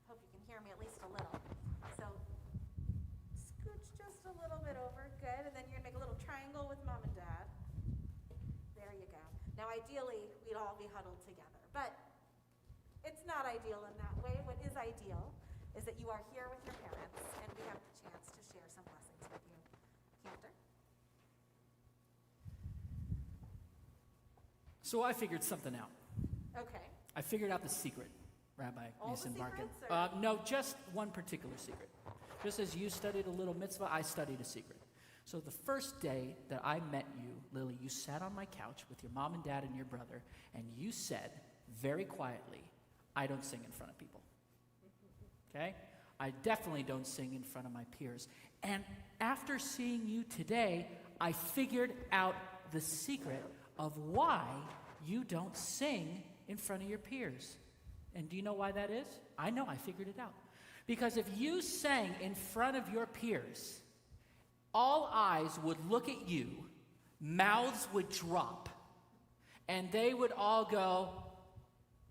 hope you can hear me at least a little. So scooch just a little bit over, good, and then you're gonna make a little triangle with mom and dad. There you go. Now ideally, we'd all be huddled together, but it's not ideal in that way. What is ideal is that you are here with your parents and we have the chance to share some blessings with you. Cantor? So I figured something out. Okay. I figured out the secret, Rabbi All the Mason Barkin. secrets, or- No, just one particular secret. Just as you studied a little mitzvah, I studied a secret. So the first day that I met you, Lily, you sat on my couch with your mom and dad and your brother, and you said very quietly, I don't sing in front of people. Okay? I definitely don't sing in front of my peers. And after seeing you today, I figured out the secret of why you don't sing in front of your peers. And do you know why that is? I know, I figured it out. Because if you sang in front of your peers, all eyes would look at you, mouths would drop, and they would all go,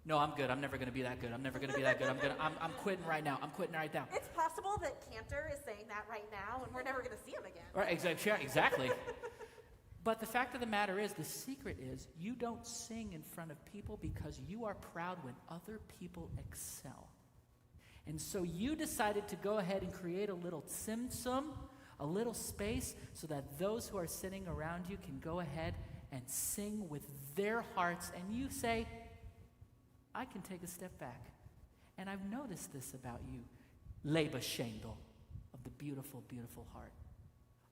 no, I'm good. I'm never going to be that good. I'm never going to be that good. I'm quitting right now. I'm quitting right now. It's possible that Cantor is saying that right now and we're never going to see him again. Right, exactly. But the fact of the matter is, the secret is, you don't sing in front of people because you are proud when other people excel. And so you decided to go ahead and create a little tzimtzum, a little space, so that those who are sitting around you can go ahead and sing with their hearts. And you say, I can take a step back. And I've noticed this about you, Leba Shendel, of the beautiful, beautiful heart.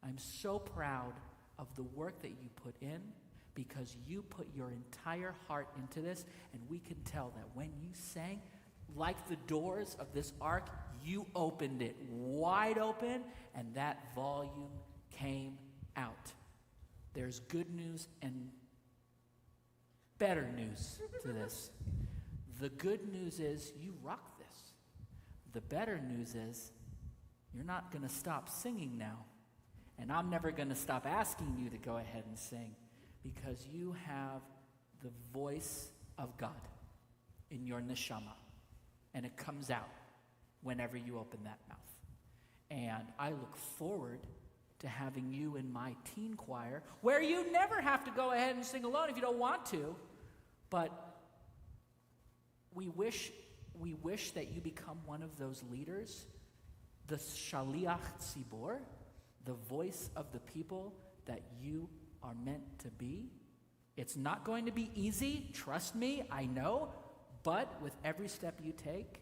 I'm so proud of the work that you put in, because you put your entire heart into this, and we can tell that when you sang, like the doors of this ark, you opened it wide open, and that volume came out. There's good news and better news to this. The good news is you rock this. The better news is you're not going to stop singing now. And I'm never going to stop asking you to go ahead and sing, because you have the voice of God in your neshama. And it comes out whenever you open that mouth. And And I look forward to having you in my teen choir, where you never have to go ahead and sing alone if you don't want to. But we wish that you become one of those leaders, the Shaliach Tzibor, the voice of the people that you are meant to be. It's not going to be easy, trust me, I know, but with every step you take,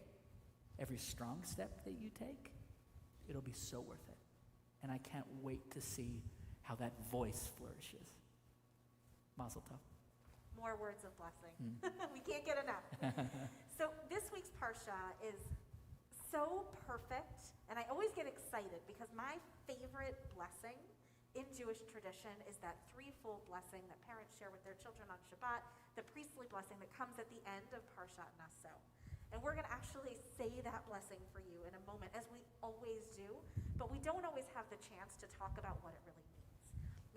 every strong step that you take, it'll be so worth it. And I can't wait to see how that voice flourishes. Mazel tov. More words of blessing. We can't get enough. So this week's Parsha is so perfect, and I always get excited because my favorite blessing in Jewish tradition is that threefold blessing that parents share with their children on Shabbat, the priestly blessing that comes at the end of Parshat Naso. And we're going to actually say that blessing for you in a moment, as we always do, but we don't always have the chance to talk about what it really means.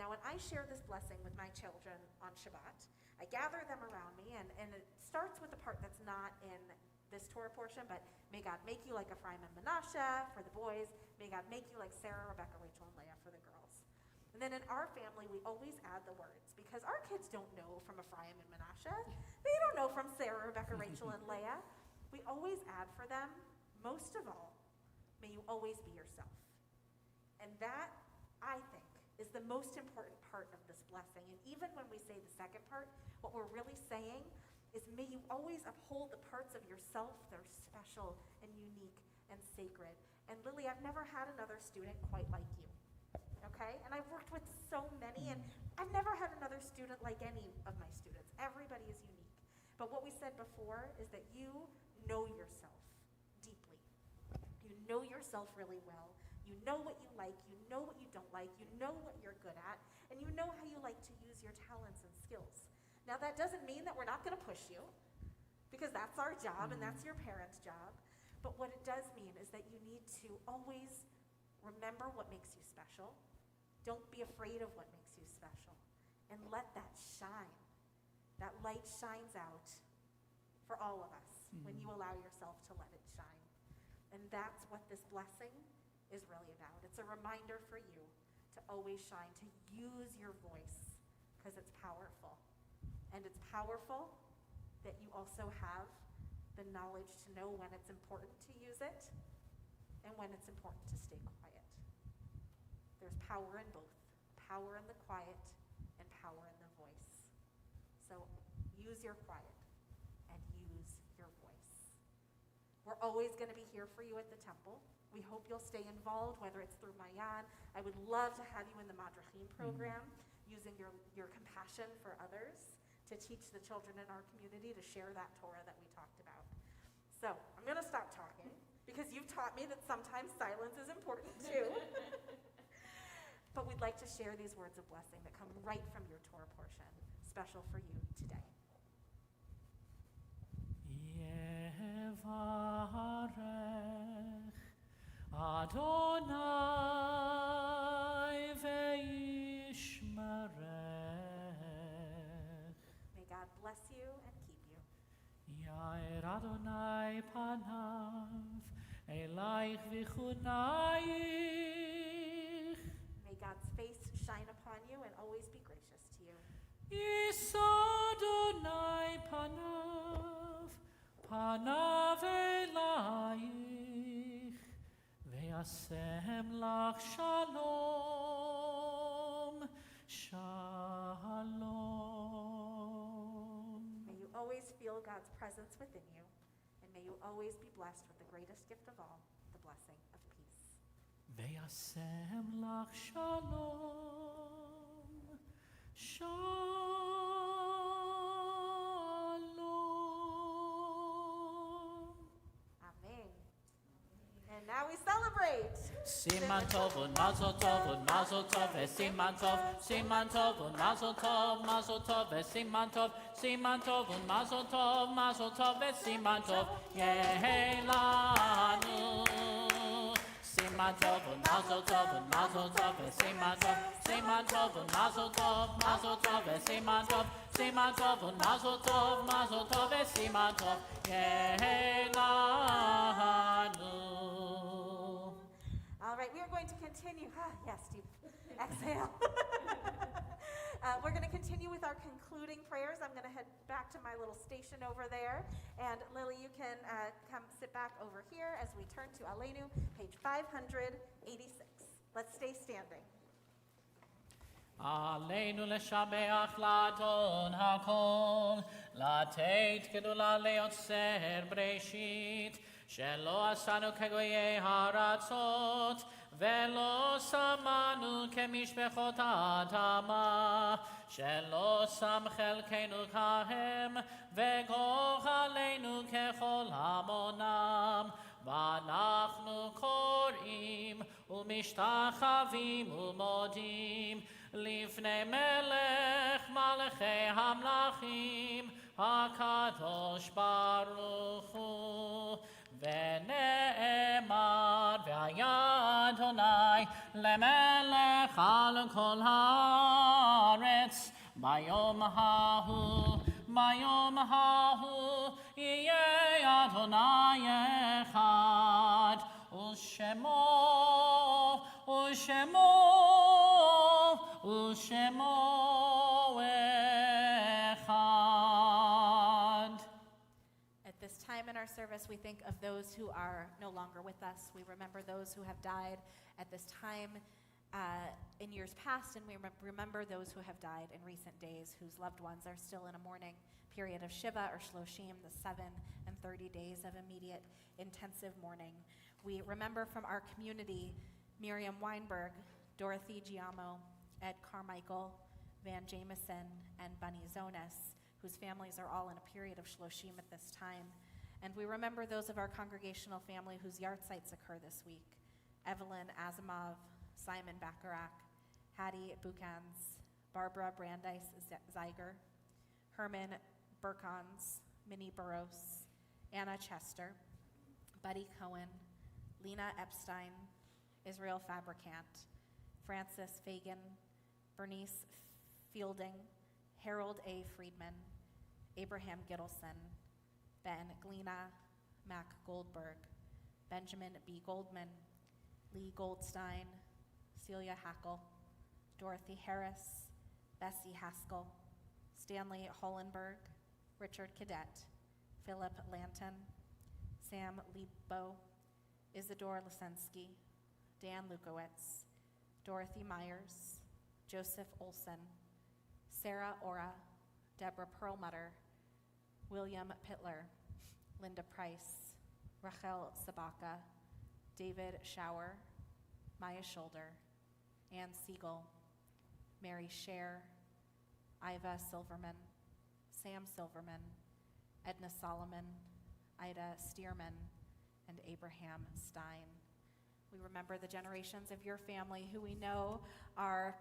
Now, when I share this blessing with my children on Shabbat, I gather them around me, and it starts with the part that's not in this Torah portion, but may God make you like Ephraim and Manasseh for the boys. May God make you like Sarah, Rebecca, Rachel, and Leah for the girls. And then in our family, we always add the words, because our kids don't know from Ephraim and Manasseh. They don't know from Sarah, Rebecca, Rachel, and Leah. We always add for them, most of all, may you always be yourself. And that, I think, is the most important part of this blessing. And even when we say the second part, what we're really saying is may you always uphold the parts of yourself that are special and unique and sacred. And Lily, I've never had another student quite like you, okay? And I've worked with so many, and I've never had another student like any of my students. Everybody is unique. But what we said before is that you know yourself deeply. You know yourself really well. You know what you like, you know what you don't like, you know what you're good at, and you know how you like to use your talents and skills. Now, that doesn't mean that we're not going to push you, because that's our job and that's your parents' job. But what it does mean is that you need to always remember what makes you special. Don't be afraid of what makes you special. And let that shine. That light shines out for all of us when you allow yourself to let it shine. And that's what this blessing is really about. It's a reminder for you to always shine, to use your voice, because it's powerful. And it's powerful that you also have the knowledge to know when it's important to use it and when it's important to stay quiet. There's power in both, power in the quiet and power in the voice. So use your quiet and use your voice. We're always going to be here for you at the temple. We hope you'll stay involved, whether it's through Mayan. I would love to have you in the Madrachim program, using your compassion for others to teach the children in our community to share that Torah that we talked about. So I'm going to stop talking, because you've taught me that sometimes silence is important too. But we'd like to share these words of blessing that come right from your Torah portion, special for you today. Yevarech Adonai ve'yishmerech. May God bless you and keep you. Yair Adonai panav elaich v'chunaich. May God's face shine upon you and always be gracious to you. Yis Adonai panav elaich ve'asem lach shalom, shalom. May you always feel God's presence within you, and may you always be blessed with the greatest gift of all, the blessing of peace. Ve'asem lach shalom, shalom. Amen. And now we celebrate. Siman tov und mazel tov und mazel tov siman tov und mazel tov siman tov und mazel tov siman tov yehelanu. Siman tov und mazel tov siman tov und mazel tov siman tov und mazel tov siman tov yehelanu. All right. right, we are going to continue. Yes, deep exhale. We're going to continue with our concluding prayers. I'm going to head back to my little station over there. And Lily, you can come sit back over here as we turn to Aleinu, page 586. Let's stay standing. עלינו לשבח לאדון הכל, לתת גדולה ליוצר בראשית, שלא עשנו כגויי הארצות, ולא שמנו כמשפחות האדמה, שלא שם חלקנו כהם, וגורלנו ככל המונם. ואנחנו קוראים ומשתחווים ומודים לפני מלך מלכי המלכים הקדוש ברוך הוא. ונאמר והיה אדוני למלך על כל הארץ ביום ההוא יהיה אדוני אחד ושמו אחד. At this time in our service, we think of those who are no longer with us. We remember those who have died at this time in years past, and we remember those who have died in recent days, whose loved ones are still in a mourning period of Shiva or Shloshim, the 7 and 30 days of immediate intensive mourning. We remember from our community Miriam Weinberg, Dorothy Giamo, Ed Carmichael, Van Jameson, and Bunny Zonas, whose families are all in a period of Shloshim at this time. And we remember those of our congregational family whose yahrzeits occur this week: Evelyn Asimov, Simon Bacharach, Hattie Bukans, Barbara Brandeis Zeiger, Herman Burkons, Minnie Burros, Anna Chester, Buddy Cohen, Lena Epstein, Israel Fabricant, Francis Fagan, Bernice Fielding, Harold A. Friedman, Abraham Gittleson, Ben Glena, Mac Goldberg, Benjamin B. Goldman, Lee Goldstein, Celia Hackle, Dorothy Harris, Bessie Haskell, Stanley Hollenberg, Richard Cadet, Philip Lanton, Sam Lebo, Isidore Lisensky, Dan Lukowitz, Dorothy Myers, Joseph Olson, Sarah Ora, Deborah Perlmutter, William Pittler, Linda Price, Rachel Sabaka, David Schauer, Maya Shoulder, Ann Siegel, Mary Scher, Iva Silverman, Sam Silverman, Edna Solomon, Ida Stearman, and Abraham Stein. We remember the generations of your family who we know are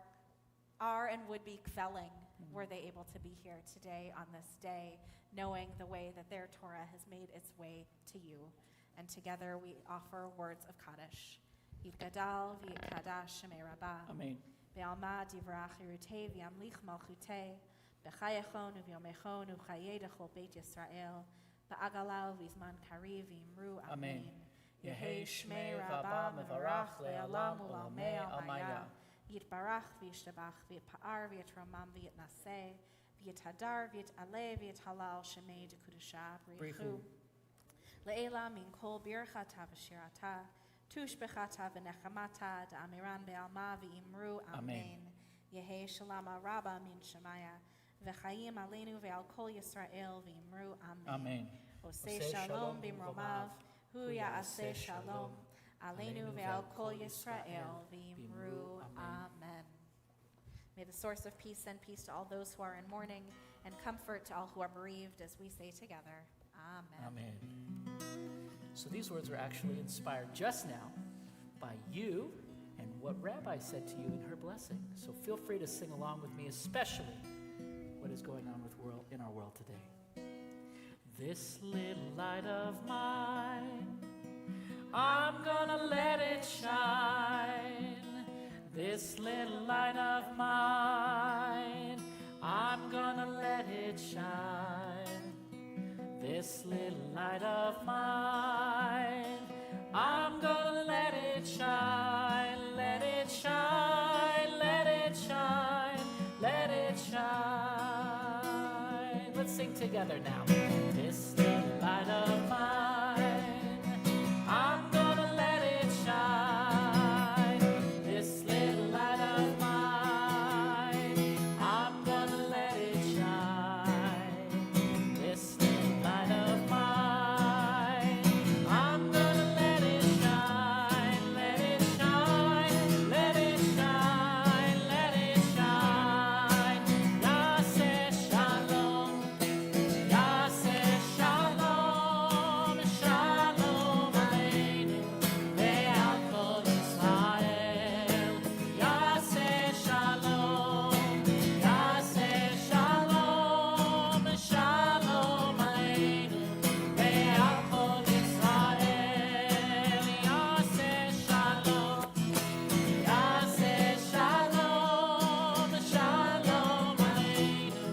and would be felling were they able to be here today on this day, knowing the way that their Torah has made its way to you. And together we offer words of Kaddish. Yitgadal v'yitkadash shemei Rabbah. Amen. Be'alma divrach yirutei v'yamlich malchutei. B'chayachon u'vyomechon u'chayei dechol beit Yisrael. Ba'agalau v'zman kariv v'imru amen. Yehei shmei Rabbah mevarach le'alam u'lamei almaya. Yitbarach v'yishtabach v'yitpa'ar v'yitromam v'yitnaseh. V'yithadar v'yit'aleh v'yithalal shemei dekodashah b'richu. Le'ela min kol birchata v'shirata. Tushbechata v'nechamata da'amiran be'alma v'imru amen. Yehei shalama rabba min shemaya. V'chayim aleinu ve'al kol Yisrael v'imru amen. Amen. Oseh shalom b'mromav. Hu ya'aseh shalom. Aleinu ve'al kol Yisrael v'imru amen. May the source of peace send peace to all those who are in mourning and comfort to all who are bereaved as we say together, amen. Amen. So these words were actually inspired just now by you and what Rabbi said to you in her blessing. So feel free to sing along with me, especially what is going on in our world today. This little light of mine, I'm gonna let it shine. This little light of mine, I'm gonna let it shine. This little light of mine, I'm gonna let it shine. sing together now. This little light of mine, I'm gonna let it shine. This little light of mine, I'm gonna let it shine. This little light of mine, I'm gonna let it shine. Let it shine, let it shine, let it shine. Yaseh shalom, yaseh shalom, shalom aleinu ve'al kol Yisrael. Yaseh shalom, yaseh shalom, shalom aleinu ve'al kol Yisrael. Yaseh shalom, yaseh shalom, shalom aleinu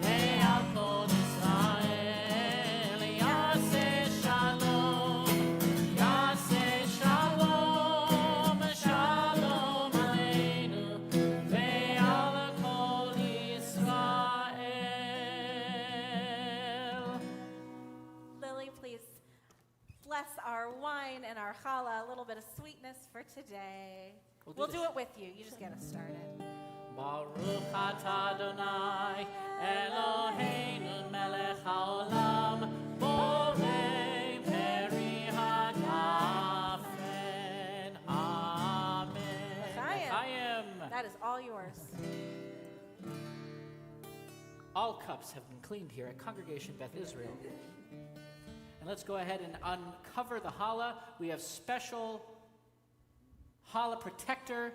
ve'al kol Yisrael. Yaseh shalom, yaseh shalom, shalom aleinu ve'al kol Yisrael. Lily, please bless our wine and our challah, a little bit of sweetness for today. We'll do it with you. You just get us started. Baruch atah Adonai Eloheinu melech haolam borei peri hagafen. Amen. L'chaim. That is all yours. All cups have been cleaned here at Congregation Beth Israel. And let's go ahead and uncover the challah. We have special challah protector.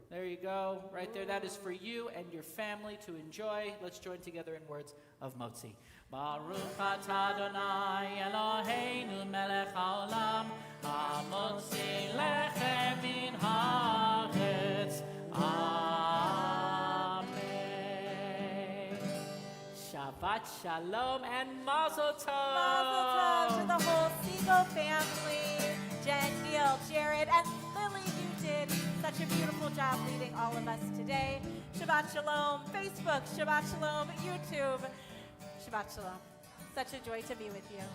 There you go, right there. That is for you and your family to enjoy. Let's join together in words of Motzi. Baruch atah Adonai Eloheinu melech haolam hamotzi lechem min haaretz. Amen. Shabbat shalom and mazel tov. Mazel tov to the whole Siegel family. Jen, Neil, Jared, and Lily, you did such a beautiful job leading all of us today. Shabbat shalom, Facebook. Shabbat shalom, YouTube. Shabbat shalom. Such a joy to be with you.